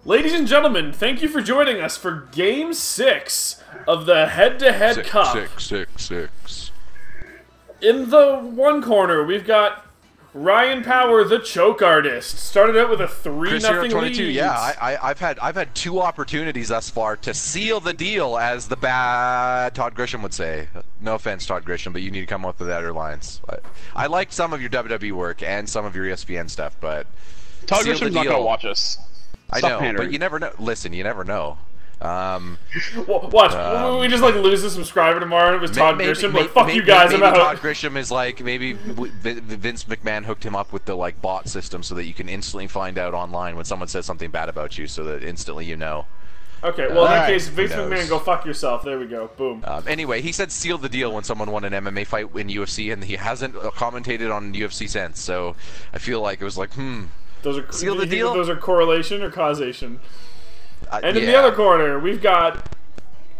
Ladies and gentlemen, thank you for joining us for Game 6 of the Head-to-Head Cup. Six. In the one corner, we've got Ryan Power, the choke artist. Started out with a 3-0 lead. Yeah, I've had 2 opportunities thus far to seal the deal, as the bad Todd Grisham would say. No offense, Todd Grisham, but you need to come up with better lines. I liked some of your WWE work and some of your ESPN stuff, but Todd Grisham's not gonna watch us. I know, but you never know. Listen, you never know. Watch, we just like lose a subscriber tomorrow and it was Todd Grisham. Like, fuck you guys, I'm out. Todd Grisham is like, maybe Vince McMahon hooked him up with the like bot system so that you can instantly find out online when someone says something bad about you, so that instantly you know. Okay, well in that case, Vince McMahon, go fuck yourself. There we go. Boom. Anyway, he said seal the deal when someone won an MMA fight in UFC, and he hasn't commentated on UFC since. So I feel like it was like, Those are seal the deal. Those are correlation or causation. And in the other corner, we've got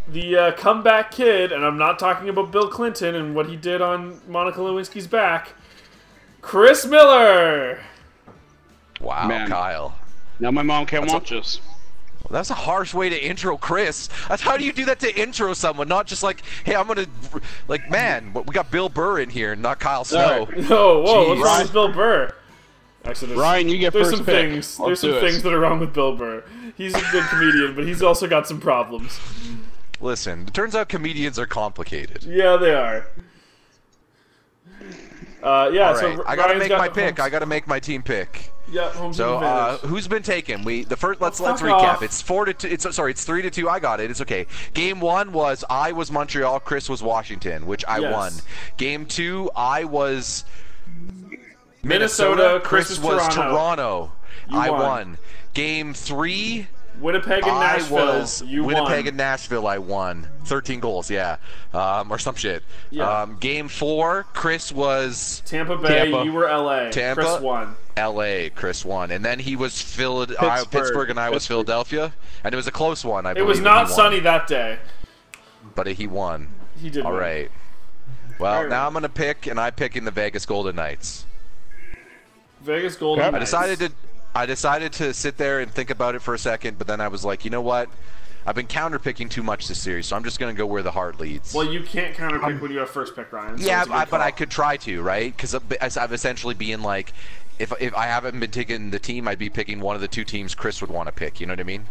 the comeback kid, and I'm not talking about Bill Clinton and what he did on Monica Lewinsky's back. Chris Miller. Wow, man. Kyle. Now my mom can't watch us. Well, that's a harsh way to intro Chris. That's how do you do that to intro someone? Not just like, hey, I'm gonna, like, man, we got Bill Burr in here, not Kyle Snow. No, whoa, what's wrong with Bill Burr? Actually, Ryan, you get first pick. There's some things that are wrong with Bill Burr. He's a good comedian, but he's also got some problems. Listen, it turns out comedians are complicated. Yeah, they are. Yeah, right. so I gotta make my pick. I gotta make my team pick. Yeah, home so team advantage. Who's been taken? Let's recap. Off. It's 4-2. It's 3-2. I got it. It's okay. Game 1 was I was Montreal, Chris was Washington, which I won. Game 2 I was Minnesota, Chris was Toronto. I won. Game 3 Winnipeg and Nashville. Winnipeg and Nashville. I won. 13 goals, yeah, or some shit. Yeah. Game 4, Chris was Tampa Bay. You were LA. Tampa. Chris won. LA. Chris won, and then he was Pittsburgh, and I was Philadelphia, and it was a close one. I believe. It was not sunny that day. But he won. He did. All win. right. Well, now I'm gonna pick, and I'm picking the Vegas Golden Knights. Vegas Golden Knights. I decided to sit there and think about it for a second, but then I was like, you know what? I've been counter-picking too much this series, so I'm just going to go where the heart leads. Well, you can't counter-pick when you have first pick, Ryan. So yeah, but I could try to, right? Because I've essentially been like, if I haven't been taking the team, I'd be picking one of the 2 teams Chris would want to pick. You know what I mean?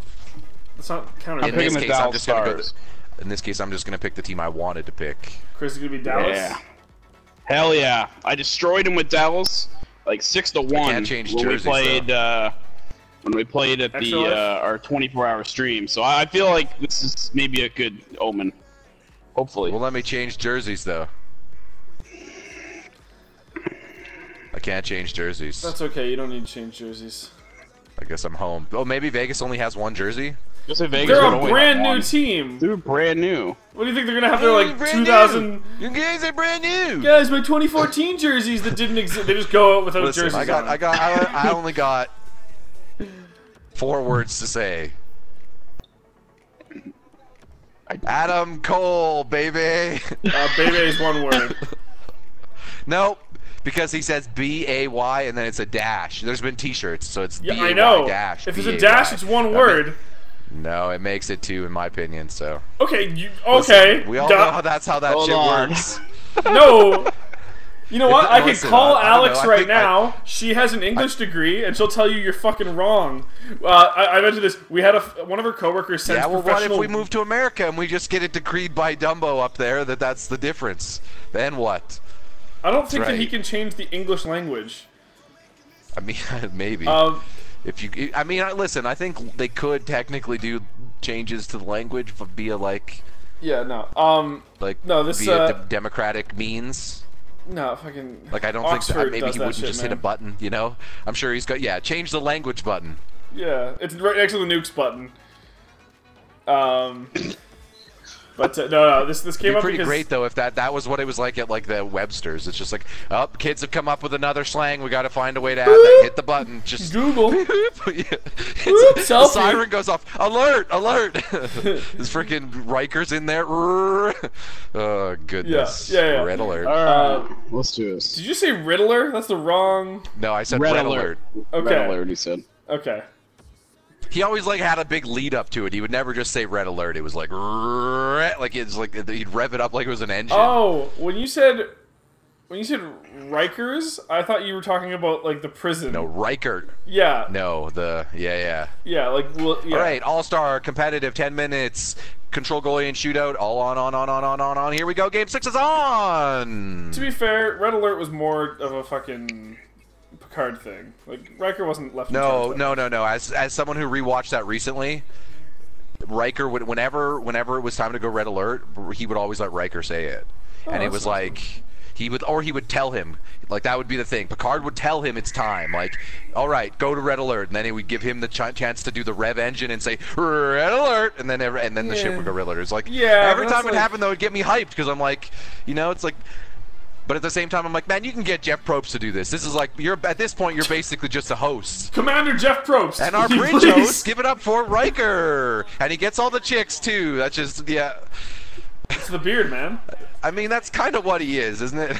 It's not counter-picking. In this case, I'm just going to pick the team I wanted to pick. Chris is going to be Dallas? Yeah. Hell yeah. I destroyed him with Dallas. Like 6-1 when we played at the our 24-hour stream. So I feel like this is maybe a good omen. Hopefully. Well, let me change jerseys though. I can't change jerseys. That's okay. You don't need to change jerseys. I guess I'm home. Oh, maybe Vegas only has 1 jersey. They're a brand new team. They're brand new. What do you think they're gonna have? Their like 2000. You guys are brand new. Guys, my 2014 jerseys that didn't exist. They just go out without jerseys. I only got 4 words to say. Adam Cole, baby. Baby is 1 word. Nope. Because he says B-A-Y and then it's a dash. There's been T-shirts, so it's yeah, B-A-Y I know. dash. If it's a dash, it's 1 word. No, it makes it 2 in my opinion. So. Okay. Okay. Listen, we all know that's how that shit works. No. You know what? I could call Alex right now. She has an English degree, and she'll tell you you're fucking wrong. I mentioned this. We had one of her coworkers send professional... Yeah, well, what if we move to America and we just get it decreed by Dumbo up there that that's the difference? Then what? I don't think that he can change the English language. I mean, maybe. If you, I mean, listen. I think they could technically do changes to the language via like. Yeah. No. Like no. This via democratic means. No, fucking. Like I don't Oxford think so. Maybe he wouldn't shit, just hit a button. You know. I'm sure he's got. Yeah. Change the language button. Yeah, it's right next to the nukes button. But But no, this came up pretty because... great though if that was what it was like at like the Webster's. It's just like, oh, kids have come up with another slang. We got to find a way to add that. Hit the button. Just Google. The siren goes off. Alert! Alert! This freaking Riker's in there. Oh goodness. Yeah. Red alert. Let's do this. Did you say Riddler? That's the wrong... No, I said red alert. Okay. Red alert, he said. Okay. He always like had a big lead up to it. He would never just say red alert. It was like it's like he'd rev it up like it was an engine. Oh, when you said Rikers, I thought you were talking about like the prison. No, Riker. Yeah. No, yeah. Yeah, like yeah. All right, all-star competitive 10 minutes. Control goalie and shootout. All on. Here we go. Game 6 is on. To be fair, red alert was more of a fucking Picard thing. Like Riker wasn't left. No. As someone who rewatched that recently, Riker would whenever it was time to go red alert, he would always let Riker say it, and it was awesome. Like he would tell him, like that would be the thing. Picard would tell him it's time, like, all right, go to red alert, and then he would give him the chance to do the rev engine and say red alert, and then the ship would go red alert. It's like every time it happened though, it'd get me hyped because I'm like, it's like. But at the same time, I'm like, man, you can get Jeff Probst to do this. This is like, at this point, you're basically just a host. Commander Jeff Probst. And our bridge host, give it up for Riker. And he gets all the chicks, too. That's just, yeah. It's the beard, man. I mean, that's kind of what he is, isn't it?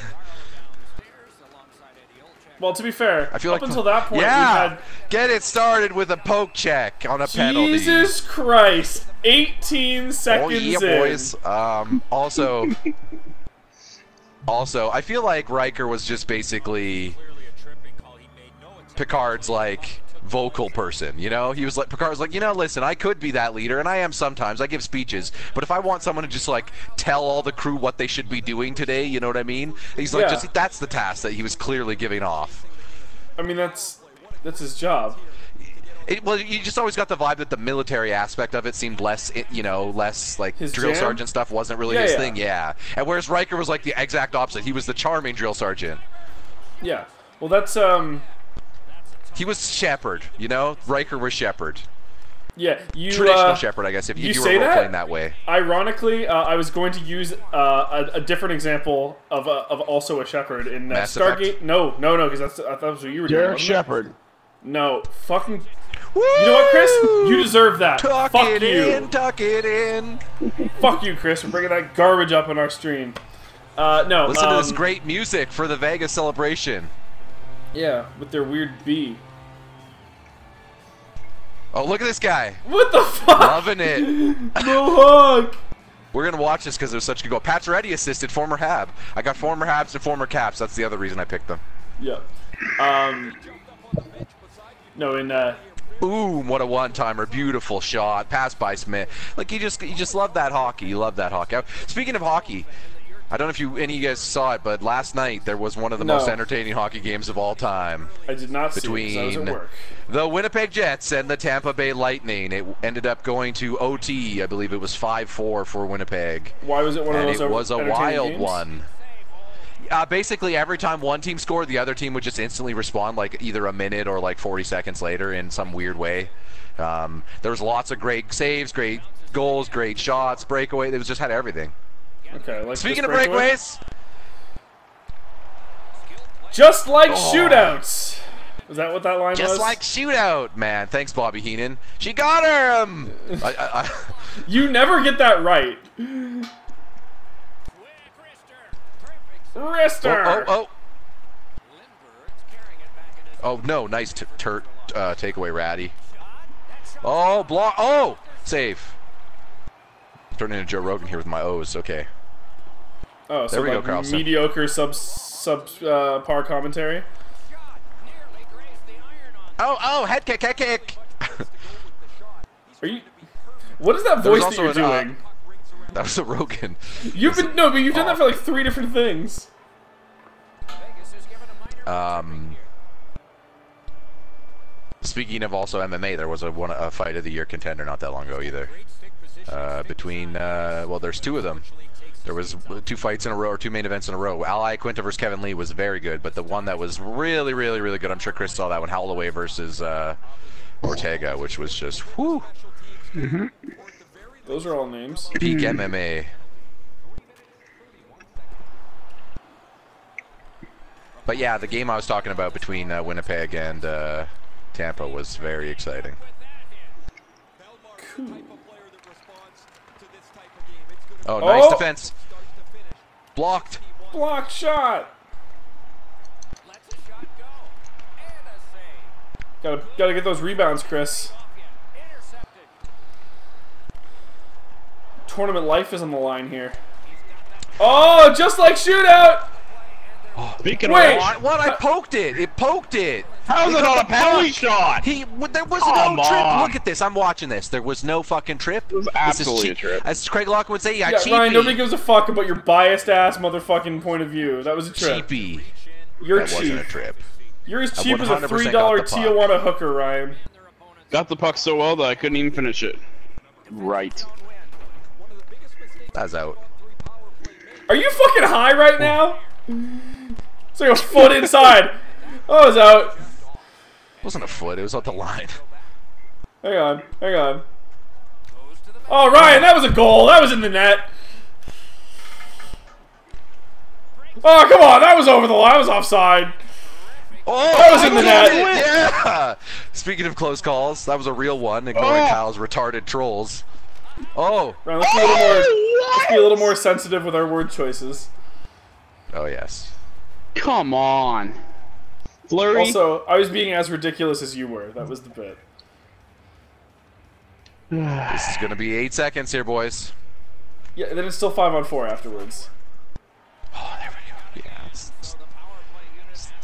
Well, to be fair, I feel up like, until that point, yeah, we had... Get it started with a poke check on a penalty. Jesus Christ. 18 seconds in. Oh, yeah, boys. Also, I feel like Riker was just basically Picard's like vocal person, He was like, Picard's like, listen, I could be that leader, and I am sometimes. I give speeches, but if I want someone to just like tell all the crew what they should be doing today, you know what I mean? He's like, that's the task that he was clearly giving off. I mean, that's his job. Well, you just always got the vibe that the military aspect of it seemed less, less like his drill jam? sergeant stuff wasn't really his thing, And whereas Riker was like the exact opposite. He was the charming drill sergeant. Yeah. Well, that's He was Shepard, Riker was Shepard. Yeah, traditional Shepard, I guess, if you were role-playing that way. Ironically, I was going to use a different example of also a Shepard in Stargate. Effect? No, because I thought that was what you were doing. Derek Shepard. No, fucking. Woo! You know what, Chris? You deserve that. Tuck it in. Fuck you, Chris, for bringing that garbage up on our stream. No. Listen to this great music for the Vegas celebration. Yeah, with their weird bee. Oh, look at this guy. What the fuck? Loving it. Mohawk. We're going to watch this because it was such a good goal. Pat's already assisted former Hab. I got former Habs and former Caps. That's the other reason I picked them. Yeah. No, in Boom, what a one-timer. Beautiful shot. Pass by Smith. Like, you just love that hockey. You love that hockey. Speaking of hockey, I don't know if any of you guys saw it, but last night there was one of the most entertaining hockey games of all time. I did not see it because I was at work. The Winnipeg Jets and the Tampa Bay Lightning. It ended up going to OT. I believe it was 5-4 for Winnipeg. Why was it one of those? And it was a wild games? one. Basically, every time one team scored, the other team would just instantly respond, like either a minute or like 40 seconds later in some weird way. There was lots of great saves, great goals, great shots, breakaway. It was just had everything. Okay. Like Speaking of breakaways, just like shootouts. Is that what that line was? Just like shootout, man. Thanks, Bobby Heenan. She got him. You never get that right. Wrister. Oh no, nice takeaway, Ratty. Oh, block. Oh, save. Turning into Joe Rogan here with my O's. Okay. Oh, so there we like go, Carlson. Mediocre par commentary. Oh, head kick. Are you? What is that voice that you're doing? That was a Rogan. You've done that for like 3 different things. Speaking of also MMA, there was a fight of the year contender not that long ago either. Between there's 2 of them. There was 2 fights in a row, or 2 main events in a row. Ally Quinta versus Kevin Lee was very good, but the one that was really, really, really good, I'm sure Chris saw that one, Holloway versus Ortega, which was just whoo. Those are all names. Peak MMA. But yeah, the game I was talking about between Winnipeg and Tampa was very exciting. Cool. Oh, nice defense. Blocked. Blocked shot. Gotta get those rebounds, Chris. Tournament life is on the line here. Oh, just like shootout. Oh, speaking of what? I poked it. It poked it. How is it not a penalty shot? There was no trip. Look at this. I'm watching this. There was no fucking trip. It was absolutely a trip. As Craig Locken would say, yeah, cheapy. Ryan, nobody gives a fuck about your biased ass motherfucking point of view. That was a trip. Cheapy. You're that cheap. Wasn't a trip. You're as cheap as a $3 Tijuana hooker, Ryan. Got the puck so well that I couldn't even finish it. Right. That's out. Are you fucking high right now? It's like a foot inside. Oh, it's out. It wasn't a foot. It was out the line. Hang on. Hang on. Oh, Ryan, that was a goal. That was in the net. Oh, come on. That was over the line. That was offside. Oh, that was in the net. Yeah. Speaking of close calls, that was a real one. Ignoring Kyle's retarded trolls. Oh. Ryan, let's be a little more sensitive with our word choices. Oh, yes. Come on. Flurry. Also, I was being as ridiculous as you were. That was the bit. This is going to be 8 seconds here, boys. Yeah, and then it's still 5-on-4 afterwards. Oh, there we go. Yeah, it's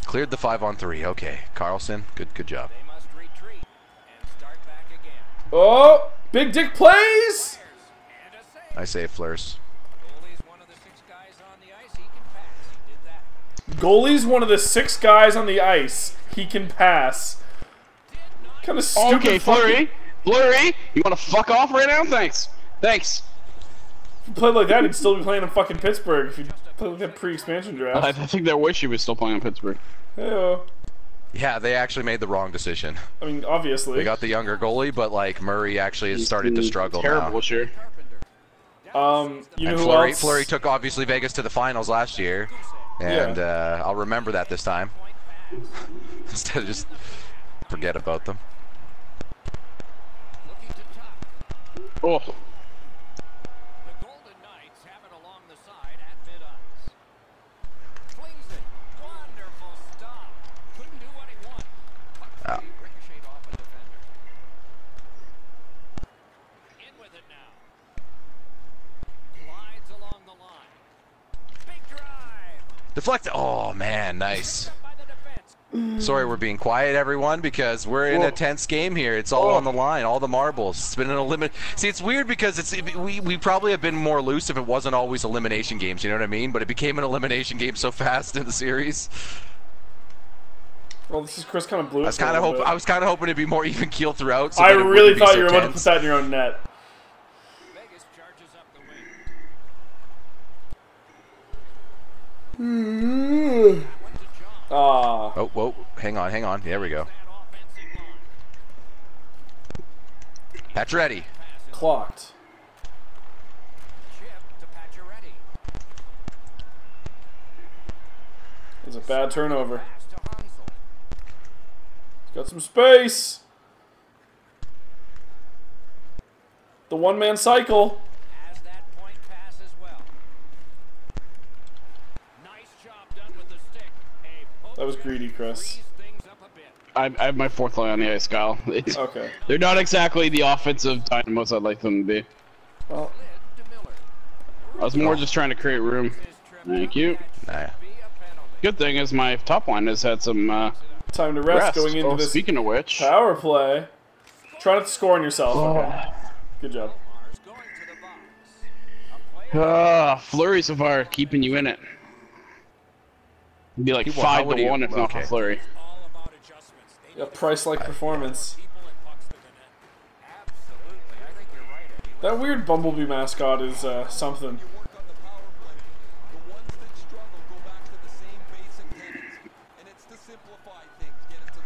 cleared the 5-on-3. Okay, Carlson, good job. Oh, big dick plays. I say Fleurs. Goalie's one of the 6 guys on the ice. He can pass. Kind of stupid. Okay, Flurry. Flurry, you want to fuck off right now? Thanks. Thanks. If you played like that, he'd still be playing in fucking Pittsburgh. If you played like that pre-expansion draft. I think they wish he was still playing in Pittsburgh. Hey-o. Yeah, they actually made the wrong decision. I mean, obviously. They got the younger goalie, but like Murray actually has started to struggle terrible, now. Sure. You know who Fleury, else? Fleury took obviously Vegas to the finals last year, and I'll remember that this time instead of just forget about them. Oh. Deflect. Oh man, nice. Sorry, we're being quiet, everyone, because we're in a tense game here. It's all on the line, all the marbles. It's been an elimination. See, it's weird because we probably have been more loose if it wasn't always elimination games. You know what I mean? But it became an elimination game so fast in the series. Well, this is Chris kind of blew it. I was kind of hoping it'd be more even keel throughout. So I really thought you were about to put that in your own net. Oh, whoa, hang on. There we go. Pajod. Clocked. It's a bad turnover. He's got some space. The one-man cycle. That was greedy, Chris. I have my 4th line on the ice, Kyle. Okay. They're not exactly the offensive dynamos I'd like them to be. Well, I was more just trying to create room. Thank you. Nah. Good thing is my top line has had some time to rest going into this. Speaking of which, power play. Try not to score on yourself. Okay. Good job. Flurry so far keeping you in it. It'd be like 5-1 if not for Flurry. A Price-like performance. That weird Bumblebee mascot is something.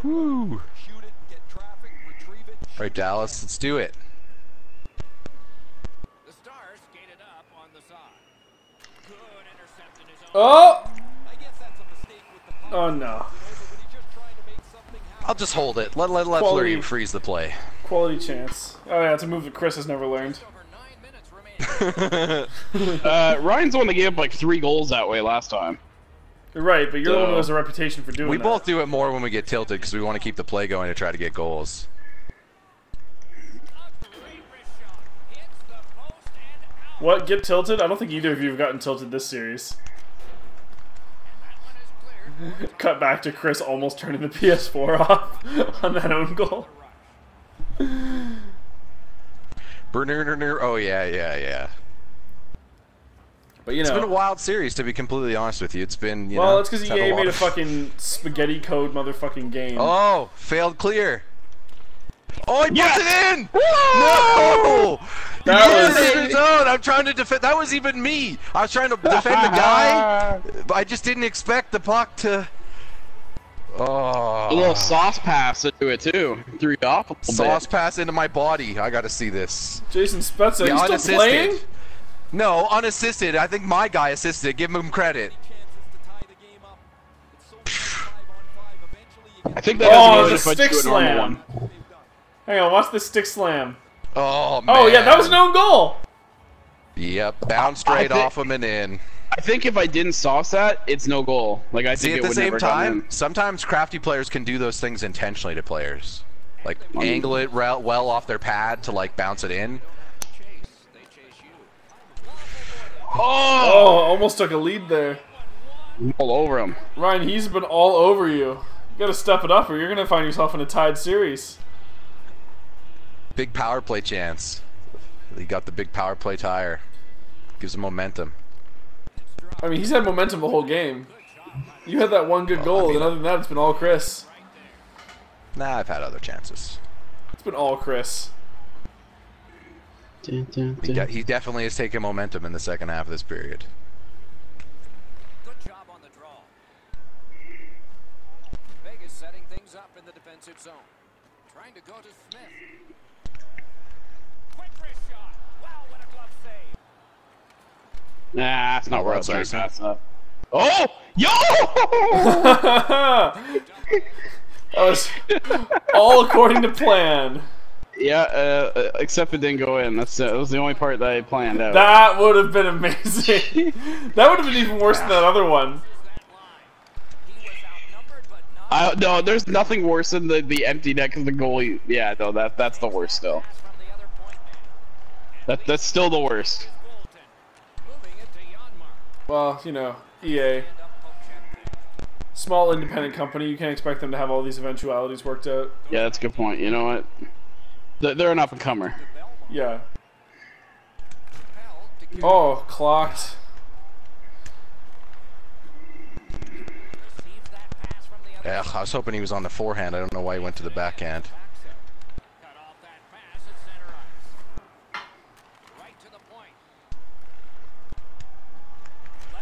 Woo! All right, Dallas, let's do it. Oh! Oh no. I'll just hold it. Let Fleury freeze the play. Quality chance. Oh yeah, it's a move that Chris has never learned. Ryan's the one that gave up like 3 goals that way last time. You're right, but you're the one who has a reputation for doing that. We both do it more when we get tilted because we want to keep the play going to try to get goals. What? Get tilted? I don't think either of you have gotten tilted this series. Cut back to Chris almost turning the PS4 off on that own goal. Oh yeah. But you know, it's been a wild series, to be completely honest with you. It's been, well, it's because EA made a fucking spaghetti code motherfucking game. Oh, failed clear. Oh, he puts it in! Whoa! No! Yes! Zone. I'm trying to defend. That was even me. I was trying to defend the guy, but I just didn't expect the puck to. Oh. A little sauce pass into it too. Threw you off a little sauce pass into my body. I got to see this. Jason Spezza, yeah, you still playing? No, unassisted. I think my guy assisted. Give him credit. I think that the stick slam. Hang on, watch the stick slam. Oh man. Oh yeah, that was an own goal. Yep, bounced straight off him and in. I think if I didn't sauce that, it's no goal. Like I think at the same time, sometimes crafty players can do those things intentionally to players, like angle it well off their pad to like bounce it in. Oh, almost took a lead there. All over him. Ryan, he's been all over you. You gotta step it up or you're gonna find yourself in a tied series. Big power play chance. He got the big power play tire. Gives him momentum. I mean, he's had momentum the whole game. You had that one good goal, and other than that, it's been all Chris. Nah, I've had other chances. It's been all Chris. He definitely has taken momentum in the second half of this period. Good job on the draw. Vegas setting things up in the defensive zone. Trying to go to Smith. Quick wrist shot. Wow, what a glove save. Nah, that's not where I was trying to pass up. Oh! Yo! That was all according to plan. Yeah, except it didn't go in. That was the only part that I planned out. That would have been amazing. That would have been even worse than that other one. No, there's nothing worse than the empty net because the goalie. Yeah, no, that's the worst still. That's still the worst. Well, you know, EA. Small independent company, you can't expect them to have all these eventualities worked out. Yeah, that's a good point. You know what? They're an up-and-comer. Yeah. Oh, clocked. Yeah, I was hoping he was on the forehand. I don't know why he went to the backhand.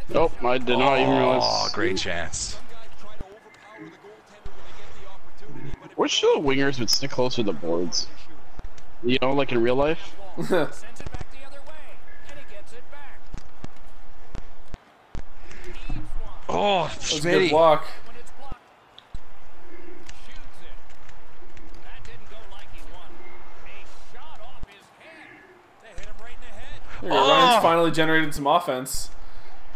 Nope, I did not even realize. Oh, great chance. Wish the wingers would stick closer to the boards. You know, like in real life. Oh, that was a good block. There you go. Ryan's finally generated some offense.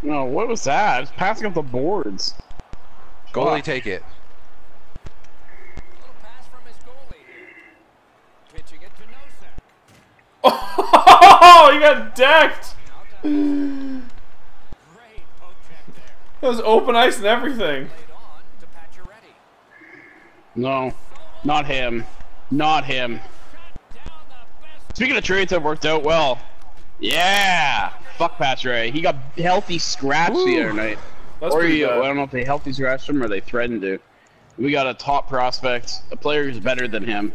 No, what was that? It's passing up the boards. Goalie, take it. Oh, you got decked! That was open ice and everything. No, not him. Not him. Speaking of trades that worked out well. Yeah! Fuck Pajod. He got healthy scratched the other night. That's or I don't know if they healthy scratched him or they threatened to. We got a top prospect, a player who's better than him,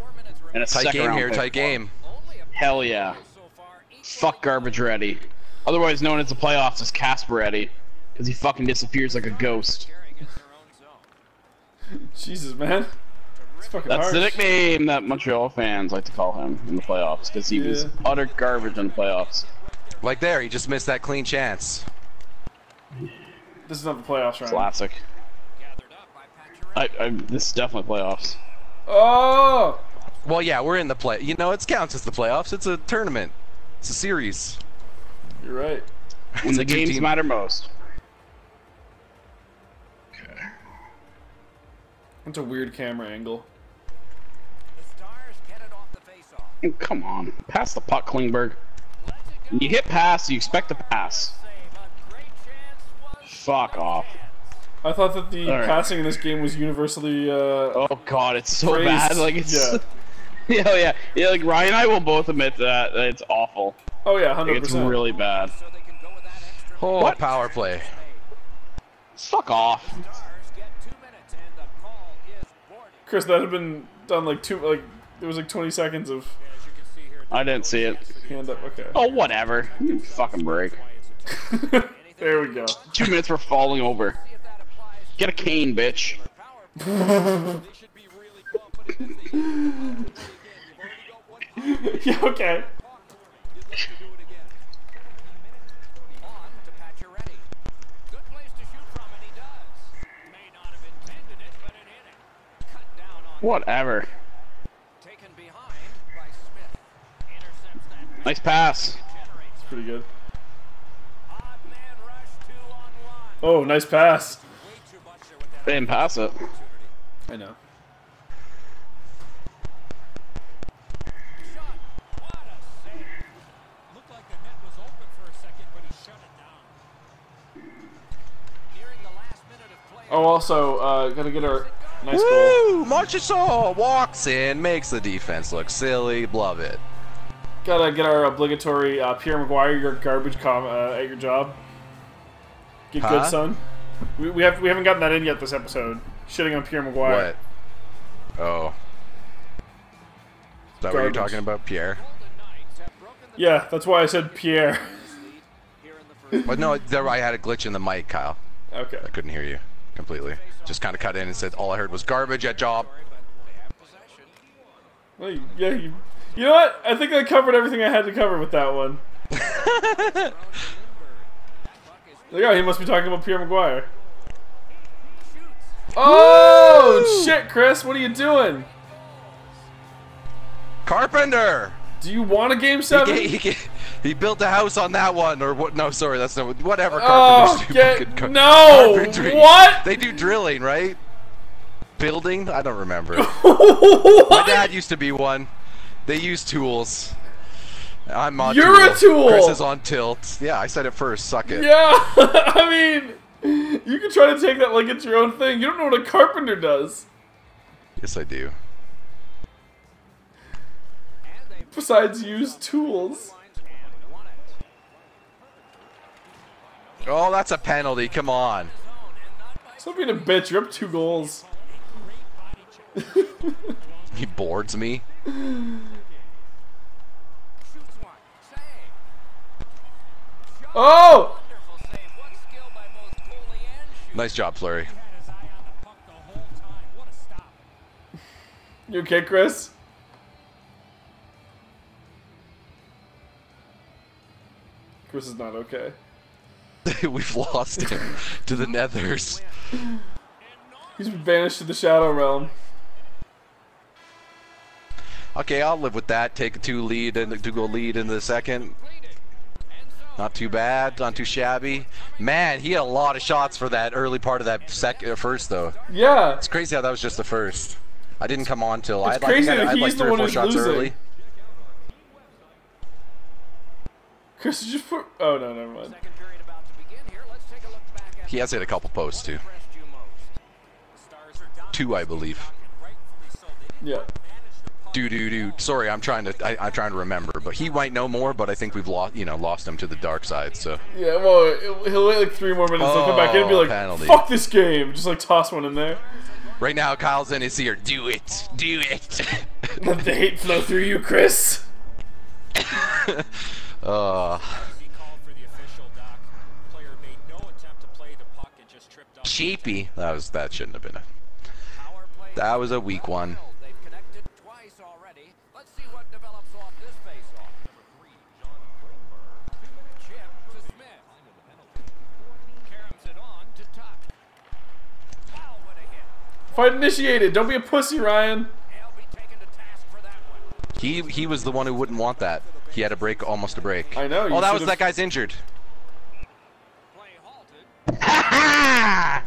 and a tight game here, tight game. Hell yeah. Fuck Garbage Ready. Otherwise known as the playoffs as Casper Ready. Because he fucking disappears like a ghost. Jesus, man. It's fucking That's harsh. the nickname that Montreal fans like to call him in the playoffs. Because he was utter garbage in the playoffs. Like there, he just missed that clean chance. This is not the playoffs, right? Classic. This is definitely playoffs. Oh! Well, yeah, we're in the play. You know, it counts as the playoffs. It's a tournament. It's a series. You're right. When the games matter most. Okay. That's a weird camera angle. Oh, come on. Pass the puck, Klingberg. When you hit pass, you expect to pass. Fuck off. I thought that the passing in this game was universally, oh god, it's so praised. bad. Like, it's... Yeah. Yeah, like, Ryan and I will both admit that it's awful. Oh yeah, 100%. Like, it's really bad. Oh, what? Power play. Fuck off. Chris, that had been done like there was like 20 seconds of... I didn't see it. Hand up, okay. Oh, whatever. You fucking break. There we go. 2 minutes for falling over. Get a cane, bitch. Yeah, okay. Whatever. Nice pass. It's pretty good. Oh, nice pass. They didn't pass it. I know. Oh, also, gotta get our nice goal. Woo! Marchessault walks in, makes the defense look silly. Love it. Gotta get our obligatory Pierre Maguire, your garbage at your job. Get good, son. We haven't gotten that in yet this episode. Shitting on Pierre Maguire. What? Oh. Is that what you're talking about, Pierre? Yeah, that's why I said Pierre. But no, I had a glitch in the mic, Kyle. Okay. I couldn't hear you completely. Just kind of cut in and said all I heard was garbage at job. Well, yeah, you know what? I think I covered everything I had to cover with that one. Like, oh, he must be talking about Pierre Maguire. Oh, woo! Shit, Chris, what are you doing? Carpenter! Do you want a game 7? He built a house on that one, or what? No, sorry, that's not whatever. Oh, Carpenters no! Carpentry. What? They do drilling, right? Building? I don't remember. My dad used to be one. They use tools. I'm on You're tool. a tool! Chris is on tilt. Yeah, I said it first. Suck it. Yeah, I mean, you can try to take that like it's your own thing. You don't know what a carpenter does. Yes, I do. Besides use tools. Oh, that's a penalty. Come on. Stop being a bitch. You're up 2 goals. He boards me. Oh! Nice job, Fleury. You okay, Chris? Chris is not okay. We've lost him to the nethers. He's been banished to the Shadow Realm. Okay, I'll live with that. Take a 2-goal lead in the second. Not too bad, not too shabby. Man, he had a lot of shots for that early part of that first, though. Yeah. It's crazy how that was just the first. I didn't come on till I had like 3 or 4 shots early. Chris, did you put? Oh no, never mind. He has hit a couple posts too. 2, I believe. Yeah. Sorry, I'm trying to remember, but he might know more. But I think we've lost him to the dark side. So. Yeah, well, he'll wait like 3 more minutes. He'll come back in and be like, penalty. "Fuck this game!" Just like toss one in there. Right now, Kyle's in his ear. Do it. Let the hate flow through you, Chris. Cheapy. That shouldn't have been that was a weak one. Fight initiated. Don't be a pussy, Ryan. He was the one who wouldn't want that. He had a break, almost a break. I know. Oh, that was that guy's injured. I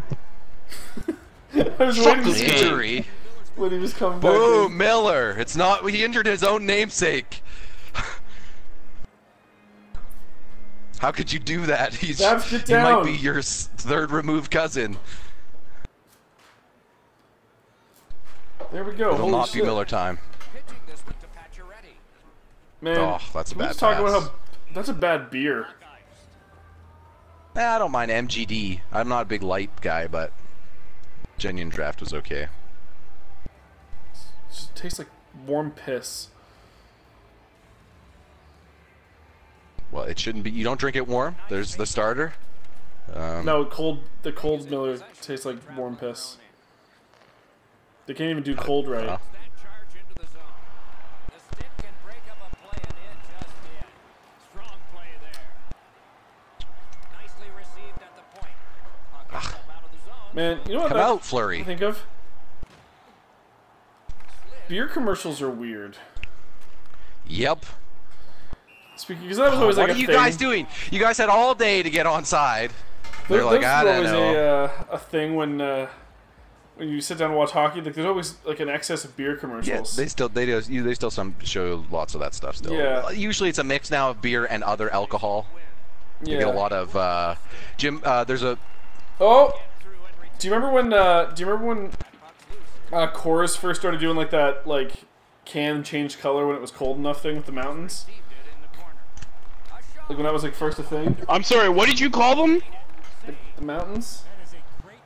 was waiting to see Injury. when he was coming back. Boom, Miller. It's not. He injured his own namesake. How could you do that? He might be your third removed cousin. There we go. It'll not be Miller time. Man, oh, that's a bad pass. Talk about how that's a bad beer. I don't mind MGD. I'm not a big light guy, but Genuine Draft was okay. It just tastes like warm piss. Well, it shouldn't be. You don't drink it warm. There's the starter. No, cold. The cold Miller tastes like warm piss. They can't even do cold right. Man, you know what? Come out, Flurry. I think of beer commercials are weird. Yep. Speaking, because that was always like what are you guys doing? You guys had all day to get on side. They're like, I don't know. A thing when you sit down and watch hockey. Like, there's always like an excess of beer commercials. Yeah, they still show lots of that stuff still. Yeah. Usually it's a mix now of beer and other alcohol. Yeah. You get a lot of Jim. There's a. Oh. Do you remember when Coors first started doing like that can change color when it was cold enough thing with the mountains? Like when that was like first a thing? I'm sorry, what did you call them? The mountains?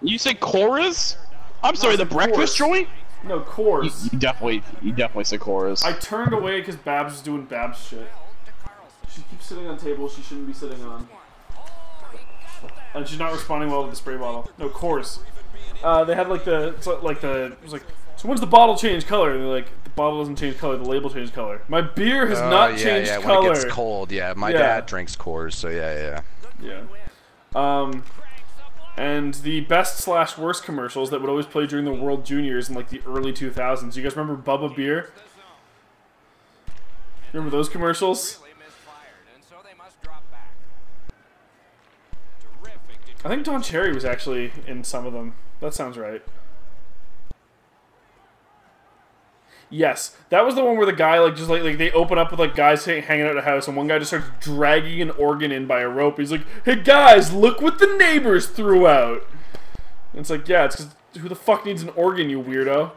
You say Coors? I'm sorry, the breakfast joint? No, Coors. You definitely said Coors. I turned away because Babs was doing Babs shit. She keeps sitting on tables she shouldn't be sitting on. And she's not responding well to the spray bottle. No, Coors. They had it was like, so when's the bottle change color? And they're like, the bottle doesn't change color, the label changed color. My beer has not changed color. When it gets cold, my dad drinks Coors, so yeah. And the best/worst commercials that would always play during the World Juniors in like the early 2000s. You guys remember Bubba Beer? Remember those commercials? I think Don Cherry was actually in some of them. That sounds right. Yes, that was the one where the guy just like they open up with like guys hanging out at a house, and one guy just starts dragging an organ in by a rope. He's like, "Hey guys, look what the neighbors threw out." And it's like, yeah, it's because who the fuck needs an organ, you weirdo?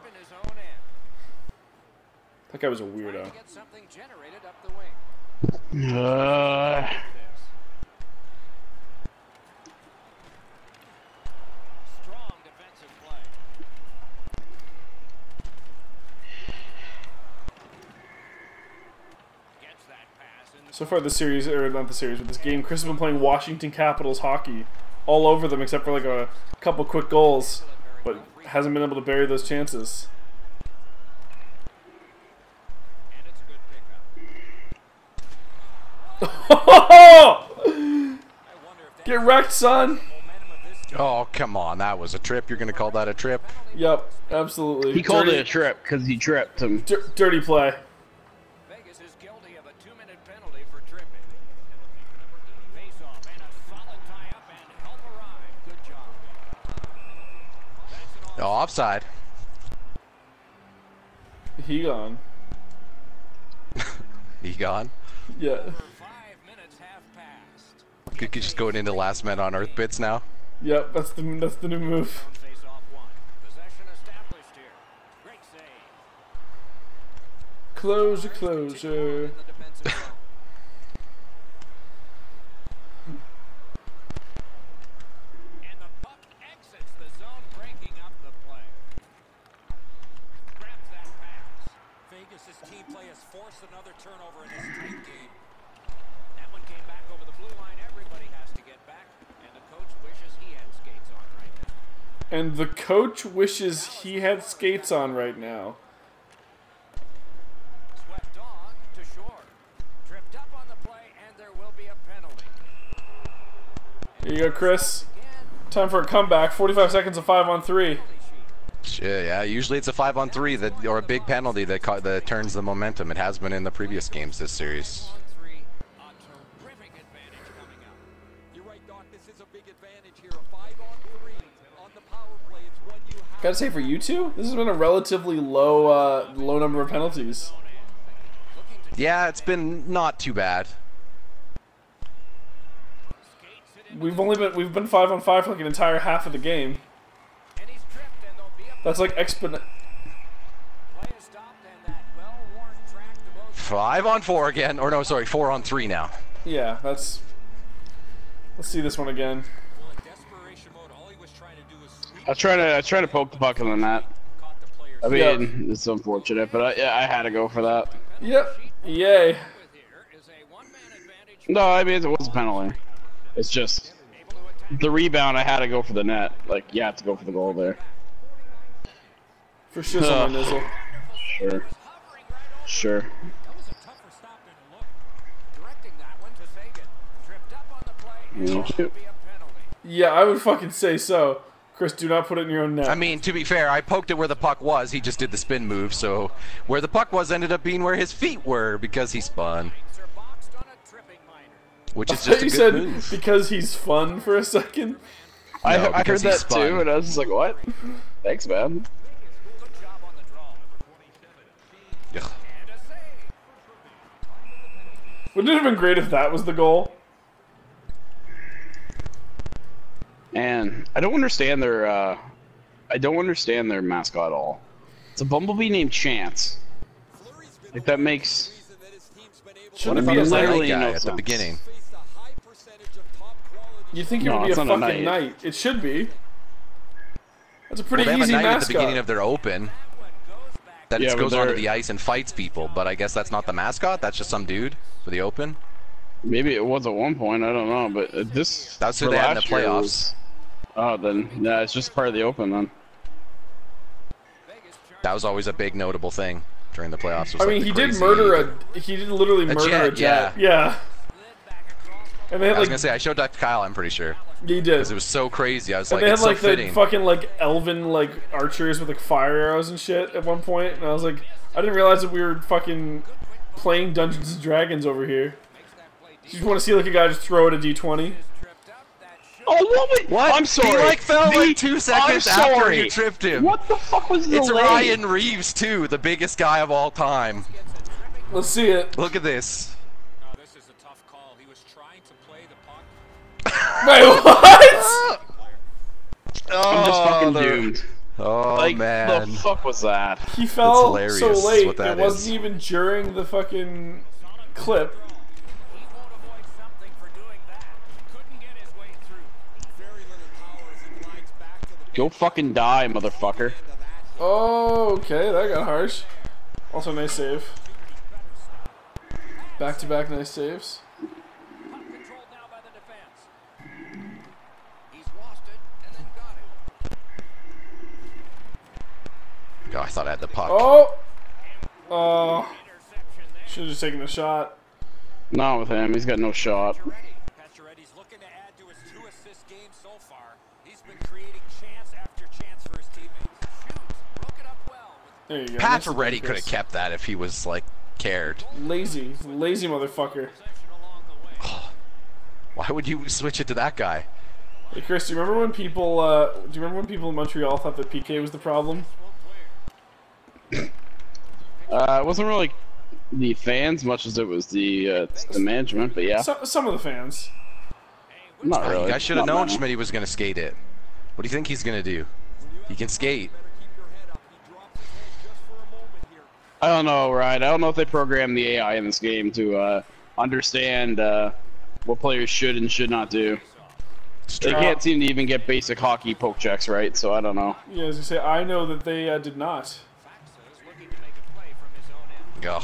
That guy was a weirdo. So far this series, or not the series, but this game, Chris has been playing Washington Capitals hockey all over them except for like a couple quick goals, but hasn't been able to bury those chances. Get wrecked, son! Oh, come on. That was a trip. You're going to call that a trip? Yep, absolutely. He called it a trip because he tripped him. Dirty play. Oh, offside. He gone. He gone? Yeah. Could just going into last man on earth bits now? Yep, that's the new move. Closure. Another turnover in this tight game. That one came back over the blue line. Everybody has to get back, and the coach wishes he had skates on right now. And the coach wishes he had skates on right now. Swept on to shore. Tripped up on the play, and there will be a penalty. Here you go, Chris. Time for a comeback. 45 seconds of 5-on-3. Yeah, usually it's a 5-on-3 that, or a big penalty that turns the momentum. It has been in the previous games this series. Gotta say, for you two, this has been a relatively low number of penalties. Yeah, it's been not too bad. We've been 5-on-5 for like an entire half of the game. That's like exponent. 5-on-4 again, or no, sorry, 4-on-3 now. Yeah, that's. Let's see this one again. I try to poke the puck in the net. I mean, it's unfortunate, but yeah, I had to go for that. Yep. Yay. No, I mean, it was a penalty. It's just the rebound. I had to go for the net. Like, you have to go for the goal there. For sure, my nizzle. Sure. Sure. Yeah, I would fucking say so. Chris, do not put it in your own net. I mean, to be fair, I poked it where the puck was. He just did the spin move, so where the puck was ended up being where his feet were because he spun. Which is just a good move. Because he's fun for a second. I heard that too, and I was just like, what? Thanks, man. Ugh. Wouldn't it have been great if that was the goal? And I don't understand their mascot at all. It's a bumblebee named Chance. Like, that makes Shouldn't What if he was that literally guy no at the sense. beginning? You think it would be a fucking knight? It should be. That's a pretty Well, they have easy a knight mascot. at the beginning of their open that Yeah, just but goes onto the ice and fights people, but I guess that's not the mascot. That's just some dude for the open. Maybe it was at one point. I don't know, but this. That's who for they had in the last year playoffs. was- Oh, then yeah, it's just part of the open then. That was always a big notable thing during the playoffs. Was I like mean, the he did crazy- murder he did literally murder a jet. Yeah. And they had I was like gonna say I showed that to Kyle. I'm pretty sure he did. because it was so crazy. I was And like, they had it's so like the fitting. fucking like elven like archers with like fire arrows and shit at one point, and I was like, I didn't realize that we were fucking playing Dungeons and Dragons over here. You just want to see like a guy just throw it a d20? Oh, What? I'm sorry. He like fell like 2 seconds I'm after sorry. you tripped him. What the fuck was the It's delay? Ryan Reeves too, the biggest guy of all time. Let's see it. Look at this. No, this is a tough call. He was trying to play the puck. Wait, what? I'm just fucking the- doomed. Oh Like, man. the fuck was that? He fell hilarious so late. what that It wasn't is. even during the fucking clip. He won't avoid something for doing that. Couldn't get his way through. Very little power as he glides back to the Go fucking die, motherfucker. Oh, okay, that got harsh. Also, nice save. Back-to-back nice saves. puck controlled now by the defense. He's lost it and then got it. Oh, I thought I had the puck. Oh! Oh. Should have just taken a shot. Not with him. He's got no shot. Pacioretty's looking to add to his 2-assist game so far. He's been creating chance after chance for his teammates. Shoots, broke it up well. There you go. Pacioretty could have kept that if he was like cared. Lazy motherfucker. Why would you switch it to that guy? Hey Chris, do you remember when people? Do you remember when people in Montreal thought that PK was the problem? It wasn't really the fans much as it was the management, but yeah. Some of the fans. Not Oh, really. you guys should have Not known many. Schmidt was going to skate it. What do you think he's going to do? He can skate. I don't know, Ryan. I don't know if they programmed the AI in this game to understand what players should and should not do. They can't seem to even get basic hockey poke checks right, so I don't know. Yeah, as you say, I know that they did not. Looking to make a play from his own end. Ugh.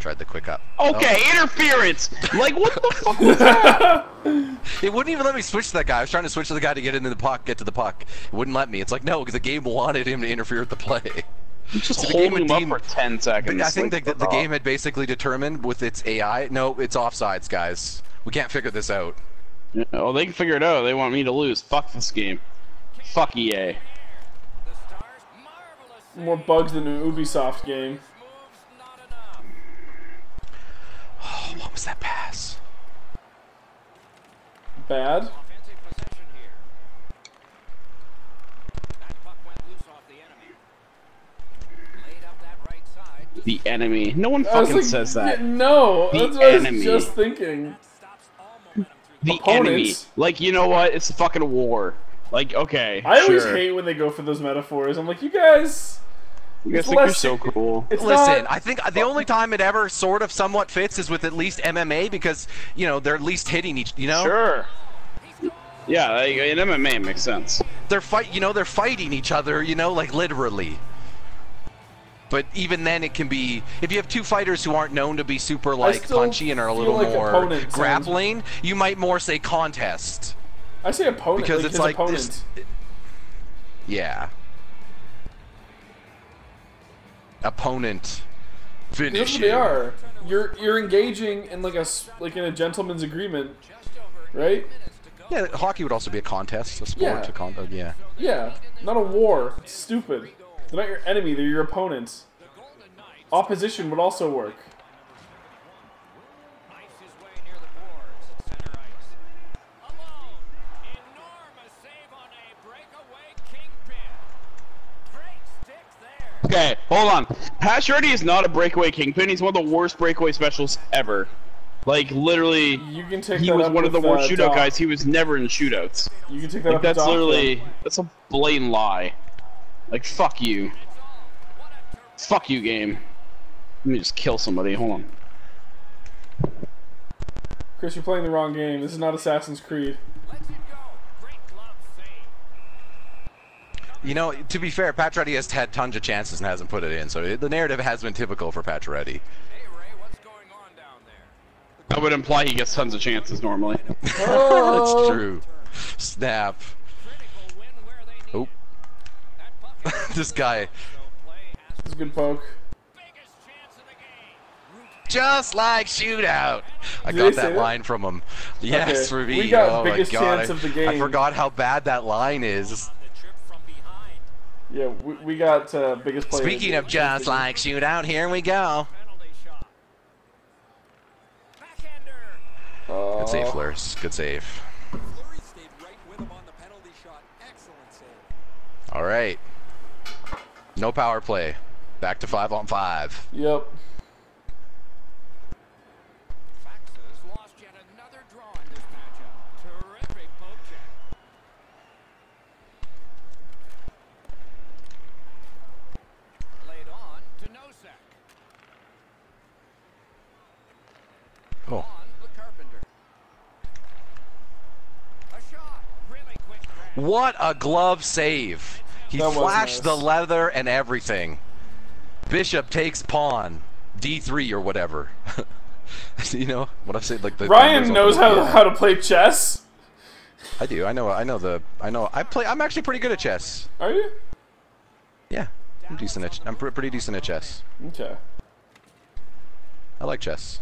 Tried the quick up. Okay, interference! Like, what the fuck was that? It wouldn't even let me switch to that guy. I was trying to switch to the guy to get into the puck, get to the puck. It wouldn't let me. It's like, no, because the game wanted him to interfere with the play. Just the hold game him team- up for 10 seconds. I think like, the game had basically determined with its AI, no, it's offsides, guys. We can't figure this out. Yeah, well, they can figure it out. They want me to lose. Fuck this game. Fuck EA. The Stars more bugs than an Ubisoft game. Oh, what was that pass? Bad. The enemy. No one fucking says that. No, the that's what enemy. I was just thinking. The Opponents. enemy. Like, you know what? It's a fucking war. Like, okay. I always sure. hate when they go for those metaphors. I'm like, you guys. You guys think you're so cool. Listen, I think the only time it ever sort of somewhat fits is with at least MMA because, you know, they're at least hitting each, you know? Sure. Yeah, like, in MMA it makes sense. They're fighting each other, you know, like literally. But even then it can be, if you have two fighters who aren't known to be super like punchy and are a little like more grappling, you might more say contest. I say opponent because like it's like opponent. Yeah. Opponent finish. That's what they are. You're engaging in like in a gentleman's agreement, right? Yeah, hockey would also be a contest, a sport, yeah. Yeah, not a war. It's stupid. They're not your enemy, they're your opponents. Opposition would also work. Okay, hold on. Pajod is not a breakaway kingpin. He's one of the worst breakaway specials ever. Like, literally, he was one of the worst shootout guys. He was never in shootouts. You can take that like, up that's with literally, that's a blatant lie. Like, fuck you. Fuck you, game. Let me just kill somebody. Hold on. Chris, you're playing the wrong game. This is not Assassin's Creed. You know, to be fair, Pacioretty has had tons of chances and hasn't put it in, so the narrative has been typical for Pacioretty. That would imply he gets tons of chances normally. That's true. Snap. Oh. This guy. It's a good poke. Just like shootout. I got that line from him. Yes, for me. We got oh biggest my God. chance of the game. I forgot how bad that line is. Yeah, we got biggest player. Speaking of just like shootout, here we go. Good save, Fleurs. Good save. All right. No power play. Back to 5-on-5. Yep. Oh. What a glove save. He flashed the leather and everything. Bishop takes pawn. D3 or whatever. You know what I say? Like the Ryan knows how to play chess. I do. I'm actually pretty good at chess. Are you? Yeah. I'm pretty decent at chess. Okay. I like chess.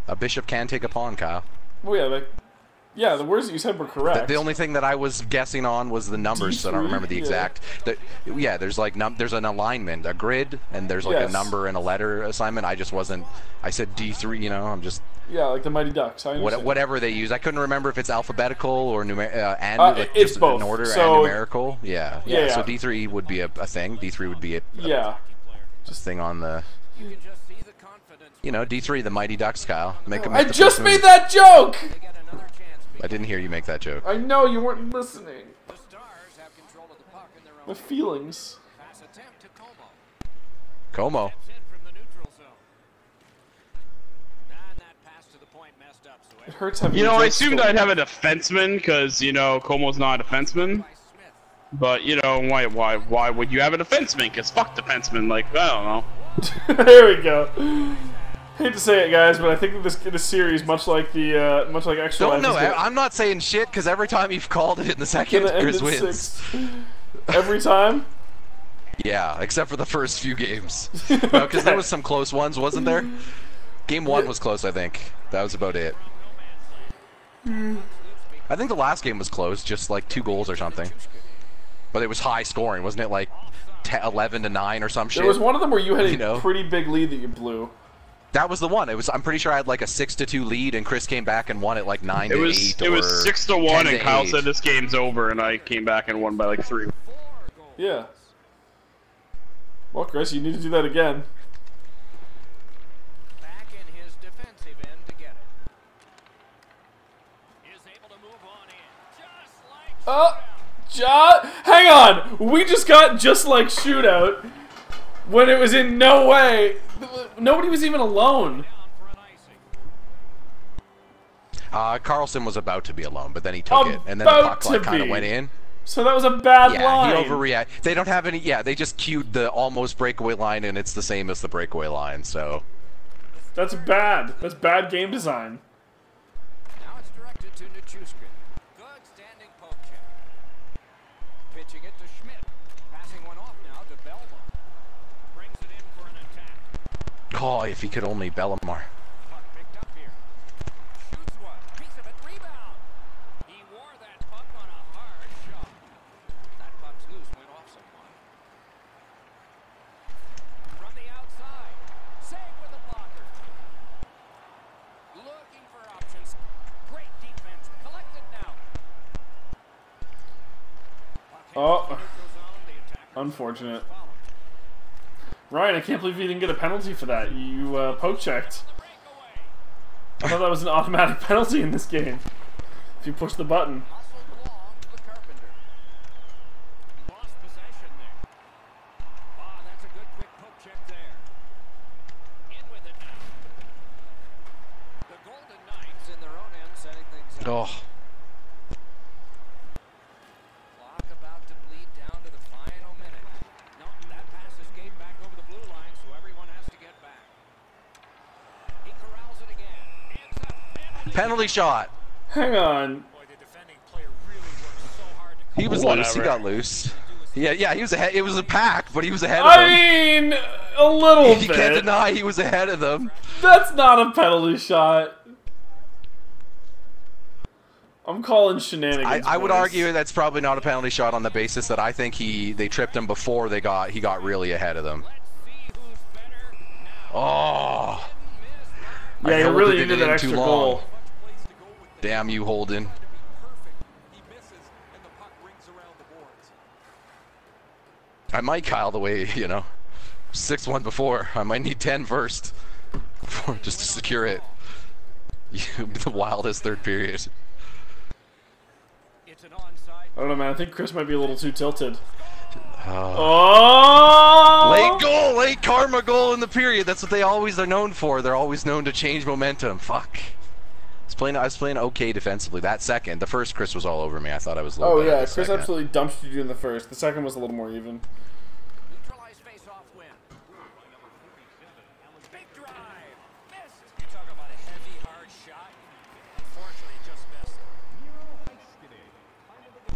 A bishop can take a pawn, Kyle. Well, yeah, the words that you said were correct. The only thing that I was guessing on was the numbers, so I don't remember the exact. Yeah, there's like there's an alignment, a grid, and there's like a number and a letter assignment. I just wasn't. I said D3. You know, I'm just. Yeah, like the Mighty Ducks. I understand. Whatever they use, I couldn't remember if it's althatical or it's both. In order so, and numerical. Yeah. So D3 would be a thing. D3 would be just thing on the. You know, D3, the Mighty Ducks, Kyle. I just made that joke! I didn't hear you make that joke. I know, you weren't listening. My feelings. Como. It hurts having I assumed I'd have a defenseman, because, Como's not a defenseman. But, why would you have a defenseman? Because fuck defenseman, like, I don't know. There we go. Hate to say it, guys, but I think that this series, much like extra life. No, I'm not saying shit because every time you've called it in the second, Chris wins. Every time. Yeah, except for the first few games. Because there was some close ones, wasn't there? Game 1 was close, I think. That was about it. I think the last game was close, just like 2 goals or something. But it was high scoring, wasn't it? Like 11-9 or some shit. There was one of them where you had a pretty big lead that you blew. That was the one. It was. I'm pretty sure I had like a 6-2 lead, and Chris came back and won it like 9-8. It was 6-1, and Kyle said this game's over, and I came back and won by like 3. Yeah. Well, Chris, you need to do that again. Back in his defensive end to get it. Is able to move on in. Just like Hang on! We just got just like shootout when it was in no way. Nobody was even alone. Carlson was about to be alone, but then he took it, and then the puck like, kind of went in. So that was a bad line. Yeah, he overreacted. They don't have any. Yeah, they just queued the almost breakaway line, and it's the same as the breakaway line. So that's bad. That's bad game design. now it's directed to Nichushkin. Good standing poke check. Pitching it to Schmidt. Passing one off now to Belmar. Brings it in for an attack. oh, if he could only Bellemar. Puck picked up here. Shoots one. Piece of it. Rebound. He wore that puck on a hard shot. That puck's loose. Went off someone. From the outside. Save with a blocker. Looking for options. Great defense. Collected now. Oh, unfortunate. Ryan, I can't believe you didn't get a penalty for that. You poke checked. I thought that was an automatic penalty in this game. If you push the button. Lost possession there. Ah, that's a good quick poke check there. In with it now. The Golden Knights in their own end setting things up. Oh, Clock about to bleed down to the final minute. No, that pass escaped back over the blue line, so everyone has to get back. He corrals it again. Hands up. penalty shot. Hang on. Boy, the defending player really worked so hard to He was loose. He got loose. Yeah, he was ahead. It was a pack, but he was ahead of I them. mean, a little You bit. can't deny he was ahead of them. That's not a penalty shot. I'm calling shenanigans. I would boys. argue that's probably not a penalty shot on the basis that I think they tripped him before he got really ahead of them. Oh. Yeah, you really needed that extra goal. Damn you, Holden. I might, Kyle, the way, 6-1 before. I might need 10 first. Just to secure it. The wildest third period. I don't know, man. I think Chris might be a little too tilted. Oh! Late goal! Late karma goal in the period. That's what they always are known for. They're always known to change momentum. Fuck. I was playing okay defensively. That second. The first, Chris was all over me. I thought I was a little better. Oh, yeah. The Chris second. absolutely dumped you in the first. The second was a little more even. Neutralized face-off win. Big drive. Missed. You talk about a heavy, hard shot. Unfortunately, just missed.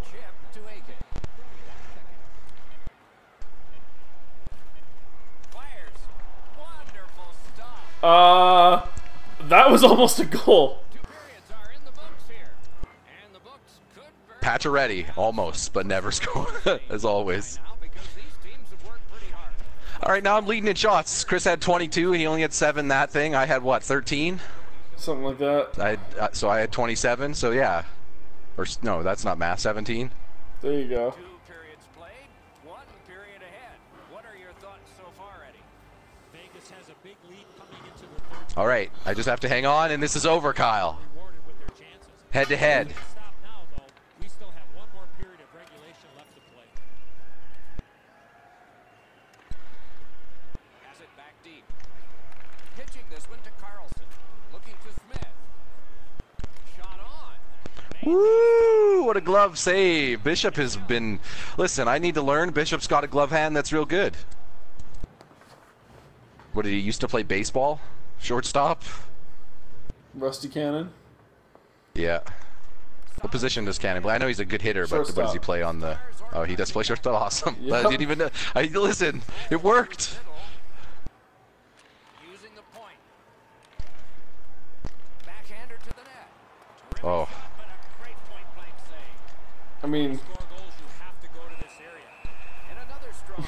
Chip to Aiken. Fires. Wonderful stop. That was almost a goal. 2 periods are in the books here. And the books could very Pacioretty, almost, but never scored, as always. now because these teams have worked pretty hard. All right, now I'm leading in shots. Chris had 22. He only had 7 that thing. I had, what, 13? Something like that. So I had 27, so yeah. Or, no, that's not math. 17. There you go. 2 periods played, 1 period ahead. What are your thoughts so far, Eddie? Vegas has a big lead coming into the third. All right, I just have to hang on, and this is over, Kyle. Rewarded with their chances. Head to head. Stop now, though. We still have 1 more period of regulation left to play. Has it back deep. Pitching this one to Carlson. Looking to Smith. Shot on. Woo! What a glove save. Bishop has been... Listen, I need to learn. Bishop's got a glove hand that's real good. What, did he used to play baseball? Shortstop? Rusty Cannon. Yeah. What position does Cannon play? I know he's a good hitter, but what does he play on the... Oh, he does play shortstop. Awesome. Yep. I didn't even know. Listen, it worked. Using the point. Backhander to the net. Oh. But a great point blank save. I mean, Score goals, you have to go to this area.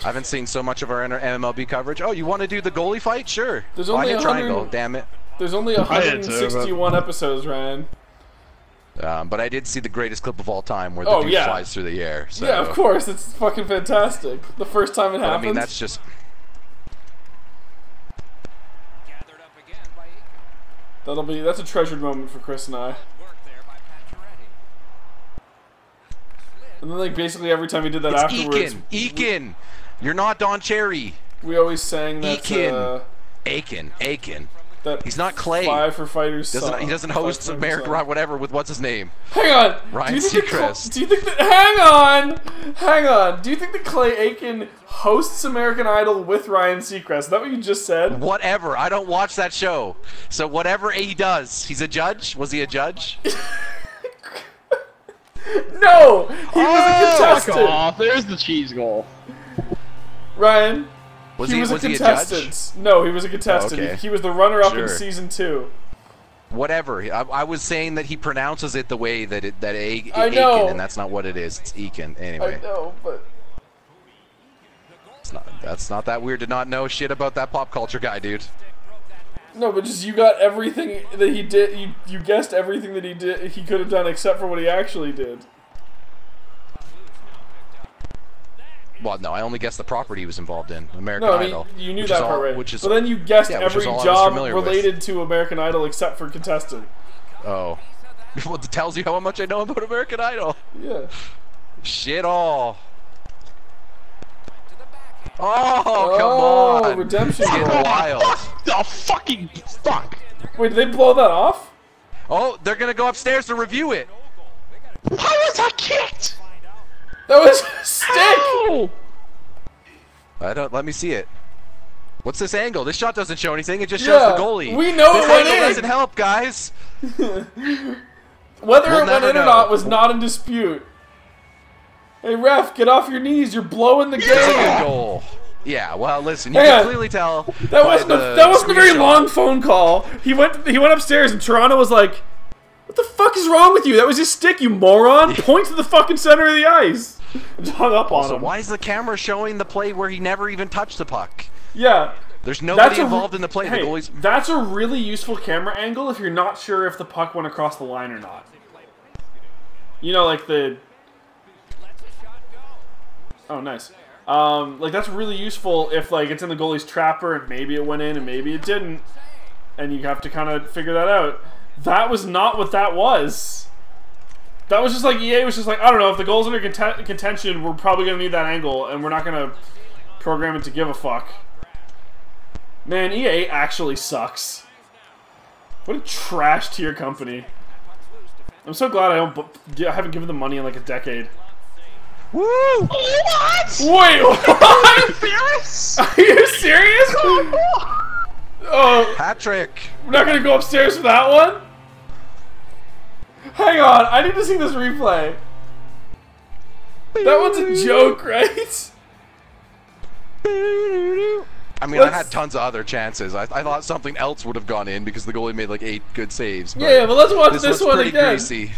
I haven't seen so much of our MLB coverage. Oh, you want to do the goalie fight? Sure. There's only a triangle. Damn it. There's only 161 episodes, Ryan. But I did see the greatest clip of all time where the dude flies through the air. So. Yeah, of course. It's fucking fantastic. The first time it happens. I mean, that's just... That's a treasured moment for Chris and I. And then, like, basically every time he did that afterwards... Eakin! You're not Don Cherry. We always sang that... Aiken. That he's not Clay. Five for Fighters He doesn't host America whatever with what's his name. Hang on. Ryan Seacrest. Do you think that? Hang on. Do you think that Clay Aiken hosts American Idol with Ryan Seacrest? Is that what you just said? Whatever. I don't watch that show. So whatever he does, he's a judge. Was he a judge? No, he was a contestant. Fuck off. There's the cheese goal. Ryan. Was he he a a contestant. judge? No, he was a contestant. Okay. He was the runner-up in season 2. Whatever. I was saying that he pronounces it the way that Aiken, and that's not what it is. It's Aiken. Anyway. I know, but that's not that weird to not know shit about that pop culture guy, dude. No, but just you got everything that he did. You guessed everything that he did. He could have done except for what he actually did. Well, no, I only guessed the property he was involved in, American Idol. You knew that part, right? But then you guessed every job related to American Idol except for contestant. Oh. Well, it tells you how much I know about American Idol. Yeah. Shit all. Oh, come on. Redemption goal. Wild. Oh, fucking fuck. Wait, did they blow that off? Oh, they're going to go upstairs to review it. How was that kicked? That was a stick! Ow! Let me see it. What's this angle? This shot doesn't show anything. It just shows the goalie. We know this it went angle in. doesn't help, guys. Whether it went in or not was not in dispute. Hey ref, get off your knees! You're blowing the game. It's a good goal. Yeah, well, listen, you can clearly tell. That wasn't a very long phone call. He went upstairs and Toronto was like, "What the fuck is wrong with you? That was his stick, you moron! Point to the fucking center of the ice." Just hung up on him. Why is the camera showing the play where he never even touched the puck? Yeah. There's nobody involved in the play. Hey, the goalie's... That's a really useful camera angle if you're not sure if the puck went across the line or not. You know, like the... Oh, nice. Like, that's really useful if, like, it's in the goalie's trapper and maybe it went in and maybe it didn't. And you have to kind of figure that out. That was not what that was. That was just like, EA was just like, I don't know, if the goal's under contention, we're probably going to need that angle, and we're not going to program it to give a fuck. Man, EA actually sucks. What a trash tier company. I'm so glad I haven't given them money in like a decade. Woo! What? Wait, what? Are you serious? Are you serious? Oh, Hat trick. we're not going to go upstairs for that one? Hang on, I need to see this replay. That one's a joke, right? I mean, I had tons of other chances. I thought something else would have gone in because the goalie made like 8 good saves. But yeah, but let's watch this one pretty again. Greasy.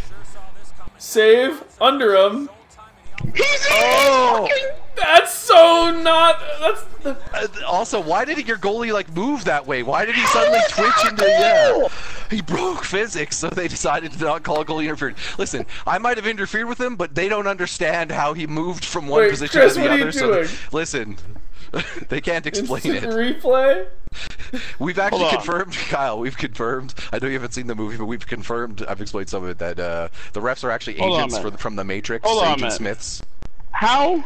Save under him. Oh! That's so not. That's. Also, why did your goalie like move that way? Why did he suddenly twitch into? Yeah, he broke physics, so they decided to not call goalie interference. Listen, I might have interfered with him, but they don't understand how he moved from one position Chris, to the what other. Are you doing? Listen, they can't explain Instant it. Replay. We've actually confirmed, Kyle. We've confirmed. I know you haven't seen the movie, but we've confirmed. I've explained some of it that the refs are actually agents from the Matrix, Agent Smiths. How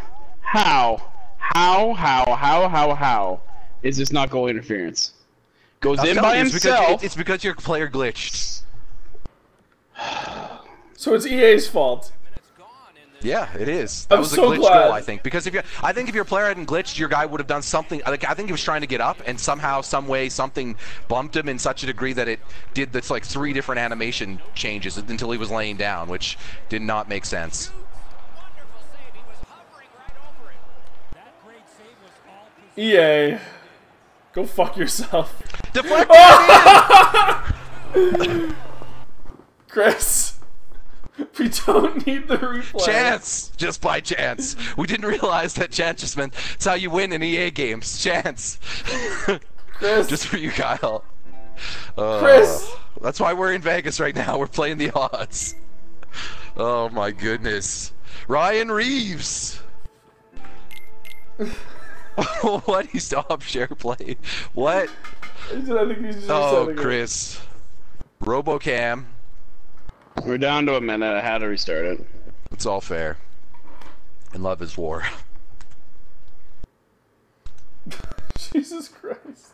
is this not goal interference? Goes in by himself. It's because your player glitched. So it's EA's fault. Yeah, it is. That was a glitch goal, I think. Because if your player hadn't glitched, your guy would have done something. Like, I think he was trying to get up, and somehow, some way, something bumped him in such a degree that it did this like 3 different animation changes until he was laying down, which did not make sense. EA, go fuck yourself. Deflect. Chris, We don't need the replay. Chance! Just by chance. We didn't realize that chance just meant it's how you win in EA games. Chance. Chris. Just for you, Kyle. Chris. That's why we're in Vegas right now. We're playing the odds. Oh my goodness. Ryan Reeves. What? He stopped share play. What? I think he's just Oh, Chris. Robocam. We're down to a minute. I had to restart it. It's all fair. And love is war. Jesus Christ.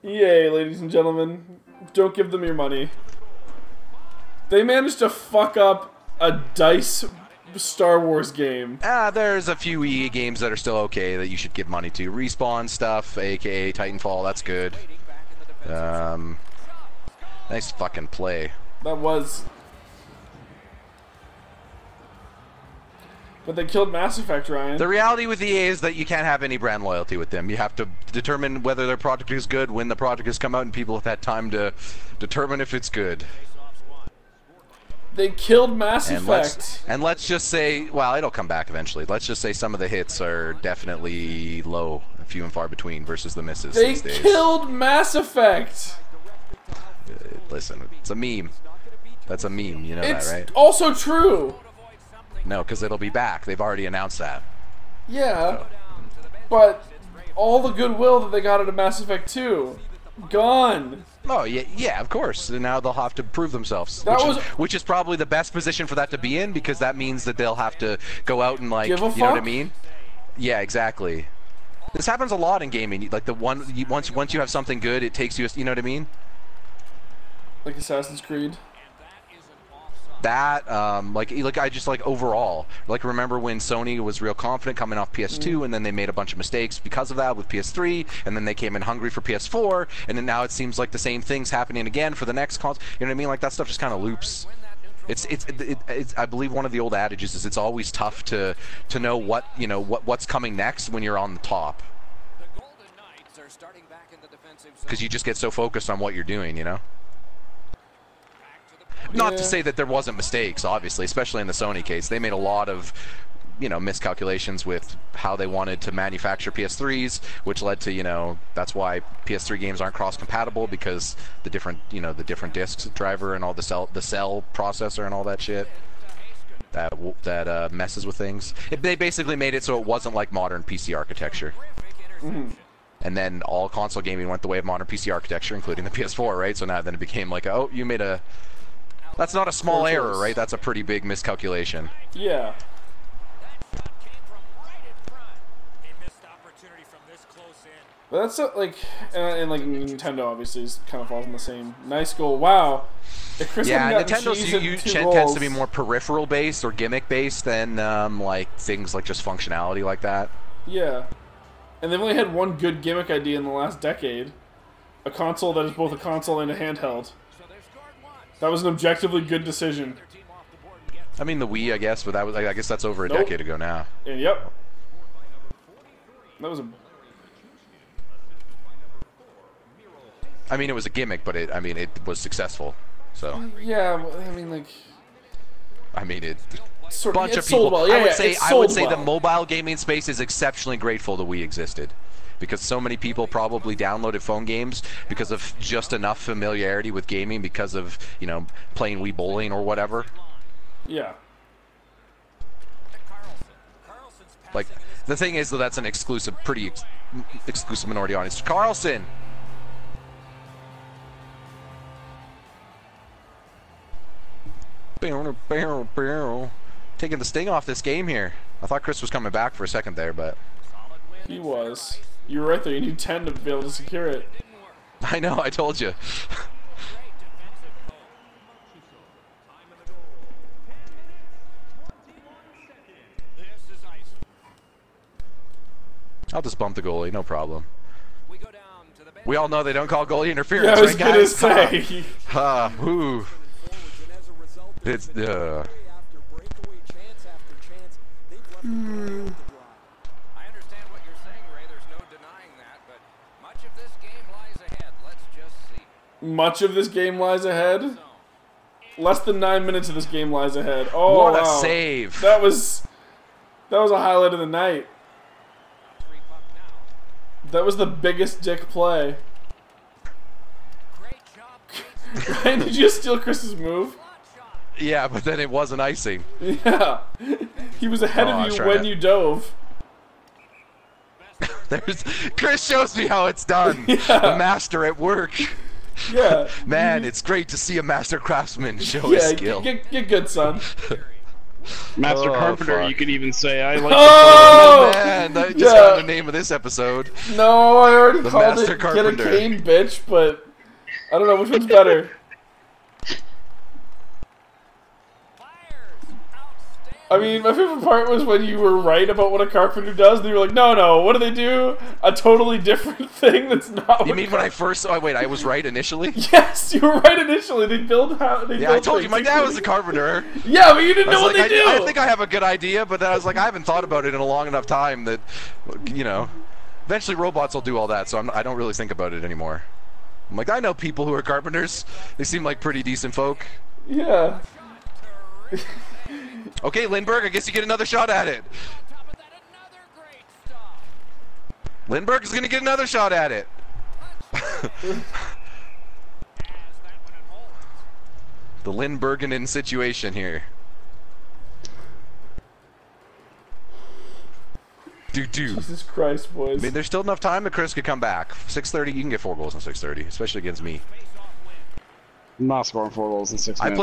EA, ladies and gentlemen, don't give them your money. They managed to fuck up a DICE Star Wars game. There's a few EA games that are still okay that you should give money to. Respawn stuff, aka Titanfall, that's good. Nice fucking play. That was. But they killed Mass Effect, Ryan. The reality with EA is that you can't have any brand loyalty with them. You have to determine whether their product is good when the product has come out and people have had time to determine if it's good. They killed Mass Effect. And let's just say, well, it'll come back eventually. Let's just say some of the hits are definitely low, few and far between versus the misses. They killed Mass Effect. Listen, it's a meme. That's a meme, you know that, right? It's also true. No, because it'll be back. They've already announced that. Yeah, but all the goodwill that they got out of Mass Effect 2, gone. Oh, yeah, of course. And now they'll have to prove themselves. Which is probably the best position for that to be in, because that means that they'll have to go out and, like, you know what I mean? Yeah, exactly. This happens a lot in gaming. Like, once you have something good, it takes you, you know what I mean? Like Assassin's Creed. That, like I just like overall, like remember when Sony was real confident coming off PS2 and then they made a bunch of mistakes because of that with PS3 and then they came in hungry for PS4 and then now it seems like the same thing's happening again for the next console. You know what I mean? Like that stuff just kind of loops. It's I believe one of the old adages is it's always tough to know what, you know, what's coming next when you're on the top. Because you just get so focused on what you're doing, you know? Not to say that there wasn't mistakes, obviously, especially in the Sony case. They made a lot of, you know, miscalculations with how they wanted to manufacture PS3s, which led to, you know, that's why PS3 games aren't cross-compatible because the different, you know, the different discs driver and all the cell processor and all that shit that messes with things. They basically made it so it wasn't like modern PC architecture. And then all console gaming went the way of modern PC architecture, including the PS4, right? So now then it became like, oh, you made a... That's not a small error, right? That's a pretty big miscalculation. Yeah. But that's like, and like Nintendo obviously kind of falls in the same. Nice goal. Wow. If Chris Nintendo tends to be more peripheral based or gimmick based than like things like just functionality like that. Yeah. And they've only had one good gimmick idea in the last decade. A console that is both a console and a handheld. That was an objectively good decision. I mean the Wii, I guess, but that was, I guess that's over a decade ago now. And, yep. That was a... I mean, it was a gimmick, but it was successful. So. Yeah, I mean, like... I mean, it... bunch of people. Well. Yeah, I would say the mobile gaming space is exceptionally grateful the Wii existed. Because so many people probably downloaded phone games because of just enough familiarity with gaming because of, you know, playing Wii Bowling or whatever. Yeah. Like, the thing is, though, that's an exclusive, pretty exclusive minority audience. Carlson! Taking the sting off this game here. I thought Chris was coming back for a second there, but... He was. You were right there. You need 10 to be able to secure it. I know. I told you. I'll just bump the goalie. No problem. We all know they don't call goalie interference, yeah, I was right, gonna guys? say. Whoo. It's Much of this game lies ahead? Less than 9 minutes of this game lies ahead. Oh, what wow. a save! That was a highlight of the night. That was the biggest dick play. Ryan, did you just steal Chris's move? Yeah, but then it wasn't icing. Yeah. He was ahead of you when you dove. Chris shows me how it's done. Yeah. The master at work. Yeah. Man, it's great to see a master craftsman show his skill. Get good, son. Master Carpenter, fuck. you could even say. I like Oh! Man, I just found the name of this episode. No, I already The called Master it Carpenter. Get a cane, bitch, but I don't know which one's better. I mean, my favorite part was when you were right about what a carpenter does, and you were like, no, what do they do? A totally different thing that's not You mean when I first... Oh, wait, I was right initially? Yes, you were right initially. They build how... Yeah, I told you, my dad was a carpenter. Yeah, but you didn't know what they do! I think I have a good idea, but then I was like, I haven't thought about it in a long enough time that, you know... Eventually robots will do all that, so I don't really think about it anymore. I'm like, I know people who are carpenters. They seem like pretty decent folk. Yeah. Okay, Lindbergh, I guess you get another shot at it. Lindbergh is going to get another shot at it. The Lindberghanen situation here. Dude. Jesus Christ, boys. I mean, there's still enough time that Chris could come back. 6:30, you can get 4 goals in 6:30, especially against me. I'm not scoring 4 goals in 6 minutes.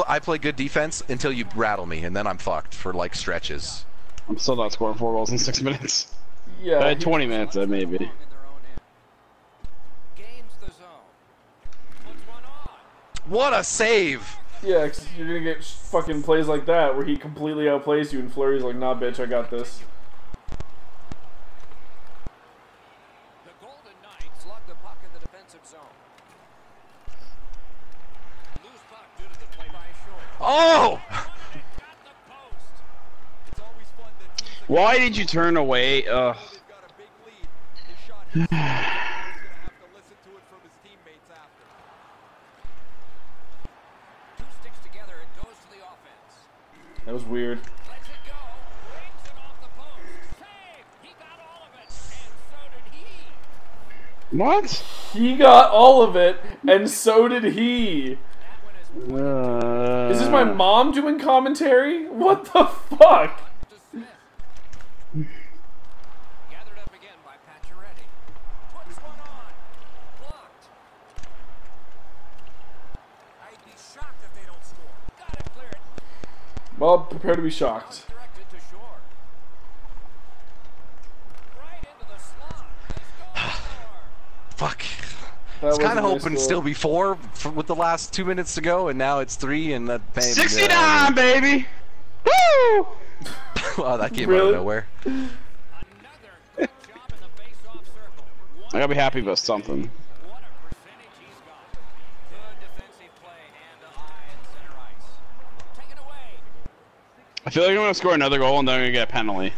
I play good defense until you rattle me, and then I'm fucked for like stretches. I'm still not scoring 4 goals in 6 minutes. Yeah. 20 minutes, maybe. What a save! Yeah, cause you're gonna get fucking plays like that where he completely outplays you and Fleury's like, nah, bitch, I got this. The Golden Knights lug the puck in the defensive zone. Loose puck due to the play by Short. Oh! Why did you turn away? That was weird. What? He got all of it, and so did he. Is this my mom doing commentary? What the fuck? Gathered up again by Pajod. Puts one on. Blocked. I'd be shocked if they don't score. Got it, clear it. Well, prepare to be shocked. Directed to Shore. Right into the slot. Let's go. Fuck. That It's was kind of a nice hoping goal. still be 4 with the last 2 minutes to go, and now it's 3, and that pain. 69, baby! Woo! Wow, that came out Really? of nowhere. Another good job in the face-off circle. I gotta be happy about something. What a percentage he's got. Good defensive play and eye in center ice. Take it away. I feel like I'm gonna score another goal and then I'm gonna get a penalty.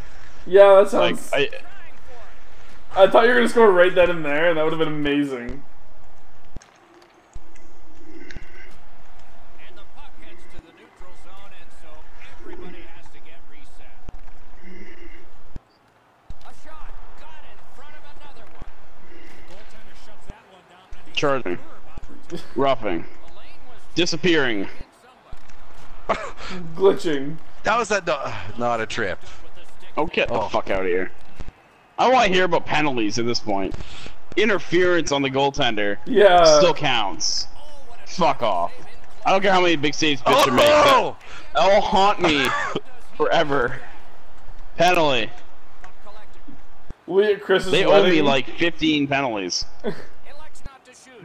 Yeah, that Like, sounds... I thought you were gonna score right then and there, and that would have been amazing. And the puck heads to the neutral zone, and so everybody has to get reset. A shot. Got in front of another one. The goaltender shuts that one down. And he's Charging. Roughing. The lane was Disappearing. in somebody. Glitching. That was not a trip. Oh, get the fuck out of here. I don't want to hear about penalties at this point. Interference on the goaltender Yeah. still counts. Fuck off. I don't care how many big saves Bitcher makes. Oh! That'll haunt me forever. Penalty. We'll be at Chris's They wedding. owe me like 15 penalties. Elects not to shoot.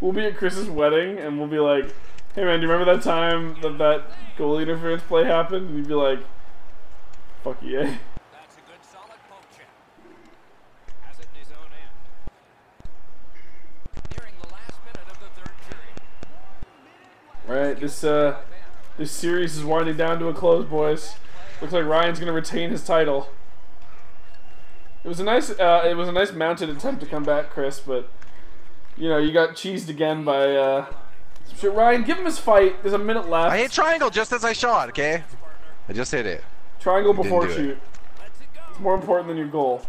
We'll be at Chris's wedding, and we'll be like, hey man, do you remember that time that goal interference play happened? And you'd be like, fuck yeah. That's a good solid poke check. Has it in his own end. Nearing the last minute of the third period. Alright, this series is winding down to a close, boys. Looks like Ryan's gonna retain his title. It was a nice mounted attempt to come back, Chris, but you know, you got cheesed again by Shit, Ryan, give him his fight. There's a minute left. I hit triangle just as I shot, okay? I just hit it. Triangle before do shoot. It's more important than your goal.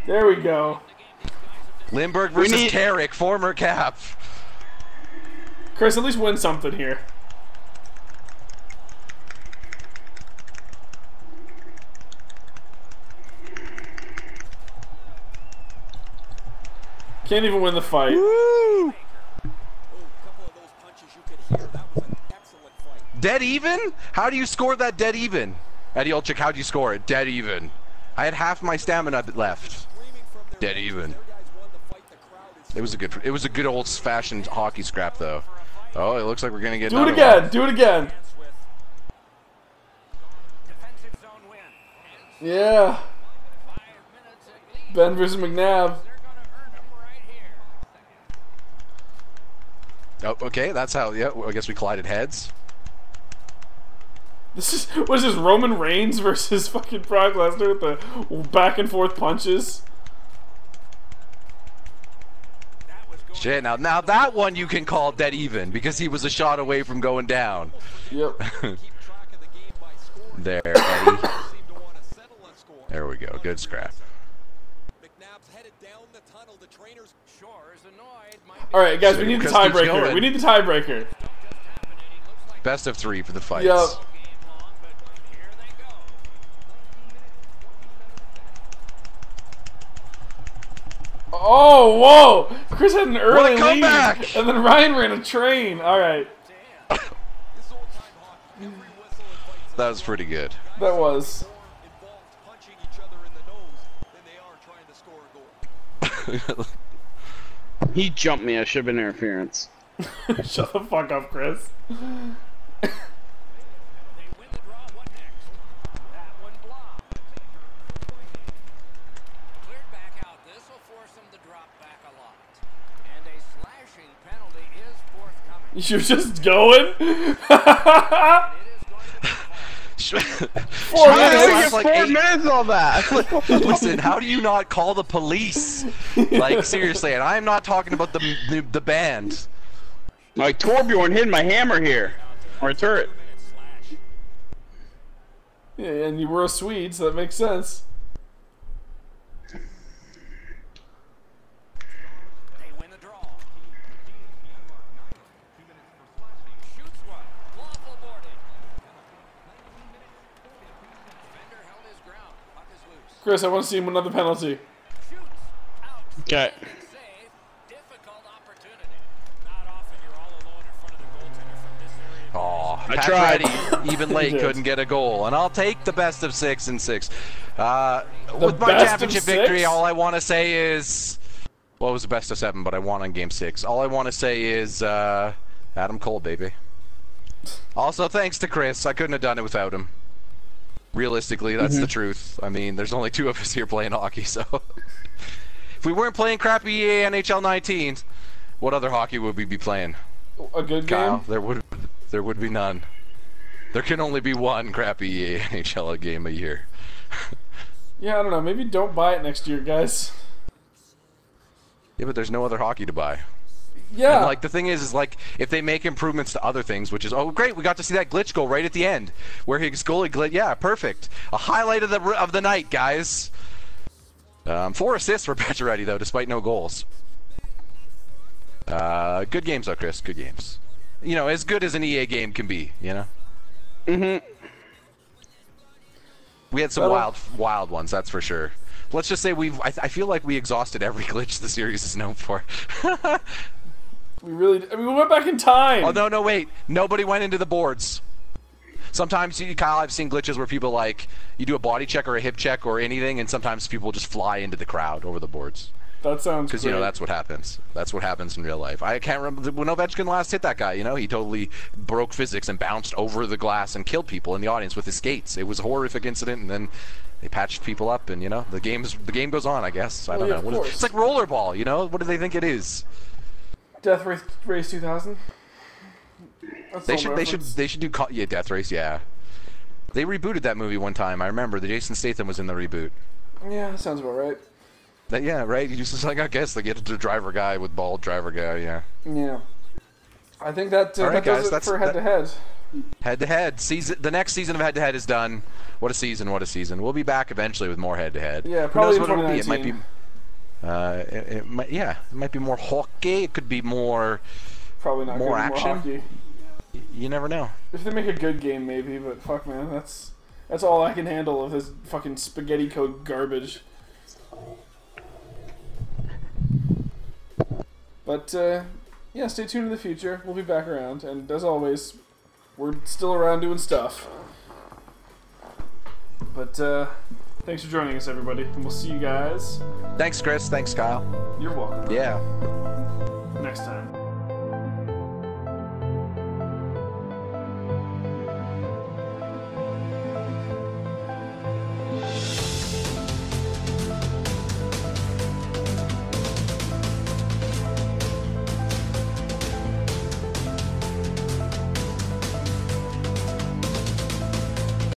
There we go. Lindbergh versus Carrick, former Cap. Chris, at least win something here. Can't even win the fight. Woo! Dead even? How do you score that dead even? Eddie Olczyk, how do you score it? Dead even. I had half my stamina left. Dead even. It was a good old-fashioned hockey scrap though. Oh, it looks like we're gonna get Do it again. Do it again. Yeah. Ben versus McNabb. Oh, okay, that's how. Yeah, I guess we collided heads. This is what is this? Roman Reigns versus fucking Brock Lesnar with the back and forth punches. Shit, now that one you can call dead even because he was a shot away from going down. Yep. There, Eddie. There we go. Good scrap. All right, guys, we need the tiebreaker. We need the tiebreaker. Best of 3 for the fights. Yep. Oh, whoa! Chris had an early lead, and then Ryan ran a train. All right. That was pretty good. That was. He jumped me. I should have been interference. Shut the fuck up, Chris. You're just going? 4 minutes? 4 minutes on that. Listen, how do you not call the police? Like, seriously, and I'm not talking about the band. Like, Torbjorn hid my hammer here. Or a turret. Yeah, and you were a Swede, so that makes sense. Chris, I want to see him another penalty. Okay. Oh, I tried. Even late couldn't get a goal, and I'll take the best of 6 and 6. With my best championship of victory, 6? all I want to say is, well, it was the best of 7, but I won on game 6. All I want to say is, Adam Cole, baby. Also, thanks to Chris. I couldn't have done it without him. Realistically, that's the truth. I mean, there's only 2 of us here playing hockey, so if we weren't playing crappy EA NHL 19s, what other hockey would we be playing? A good Kyle, game? there would be none. There can only be one crappy EA NHL game a year. Yeah, I don't know. Maybe don't buy it next year, guys. Yeah, but there's no other hockey to buy. Yeah. And, like, the thing is like, if they make improvements to other things, which is, oh, great, we got to see that glitch goal right at the end, where his goalie glitch, yeah, perfect. A highlight of the night, guys. 4 assists for Pajod, though, despite no goals. Good games, though, Chris. Good games. You know, as good as an EA game can be, you know? Mm-hmm. We had some wild ones, that's for sure. Let's just say I feel like we exhausted every glitch the series is known for. We really, I mean, we went back in time. Oh, no, wait. Nobody went into the boards. Sometimes, Kyle, I've seen glitches where people, like, you do a body check or a hip check or anything, and sometimes people just fly into the crowd over the boards. That sounds Because, you know, that's what happens. That's what happens in real life. I can't remember when Ovechkin last hit that guy, you know? He totally broke physics and bounced over the glass and killed people in the audience with his skates. It was a horrific incident, and then they patched people up, and, you know, the game goes on, I guess. I don't know. It's like rollerball, you know? What do they think it is? Death Race 2000. They should do Death Race, yeah. They rebooted that movie one time. I remember the Jason Statham was in the reboot. Yeah, that sounds about right. Yeah, right. You just like, I guess they get the driver guy with bald driver guy, yeah. Yeah. I think that, All right, that does guys, it for head-to-head. Head-to-head. The next season of head-to-head is done. What a season, what a season. We'll be back eventually with more head-to-head. Yeah, probably in Who knows what it'll be? 2019. It might be... it might be more hockey. It could be more... Probably not more good, action. more hockey. You never know. If they make a good game, maybe, but fuck, man, that's all I can handle of this fucking spaghetti code garbage. But, yeah, stay tuned in the future. We'll be back around, and as always, we're still around doing stuff. But, thanks for joining us, everybody, and we'll see you guys. Thanks, Chris. Thanks, Kyle. You're welcome. Yeah. Next time.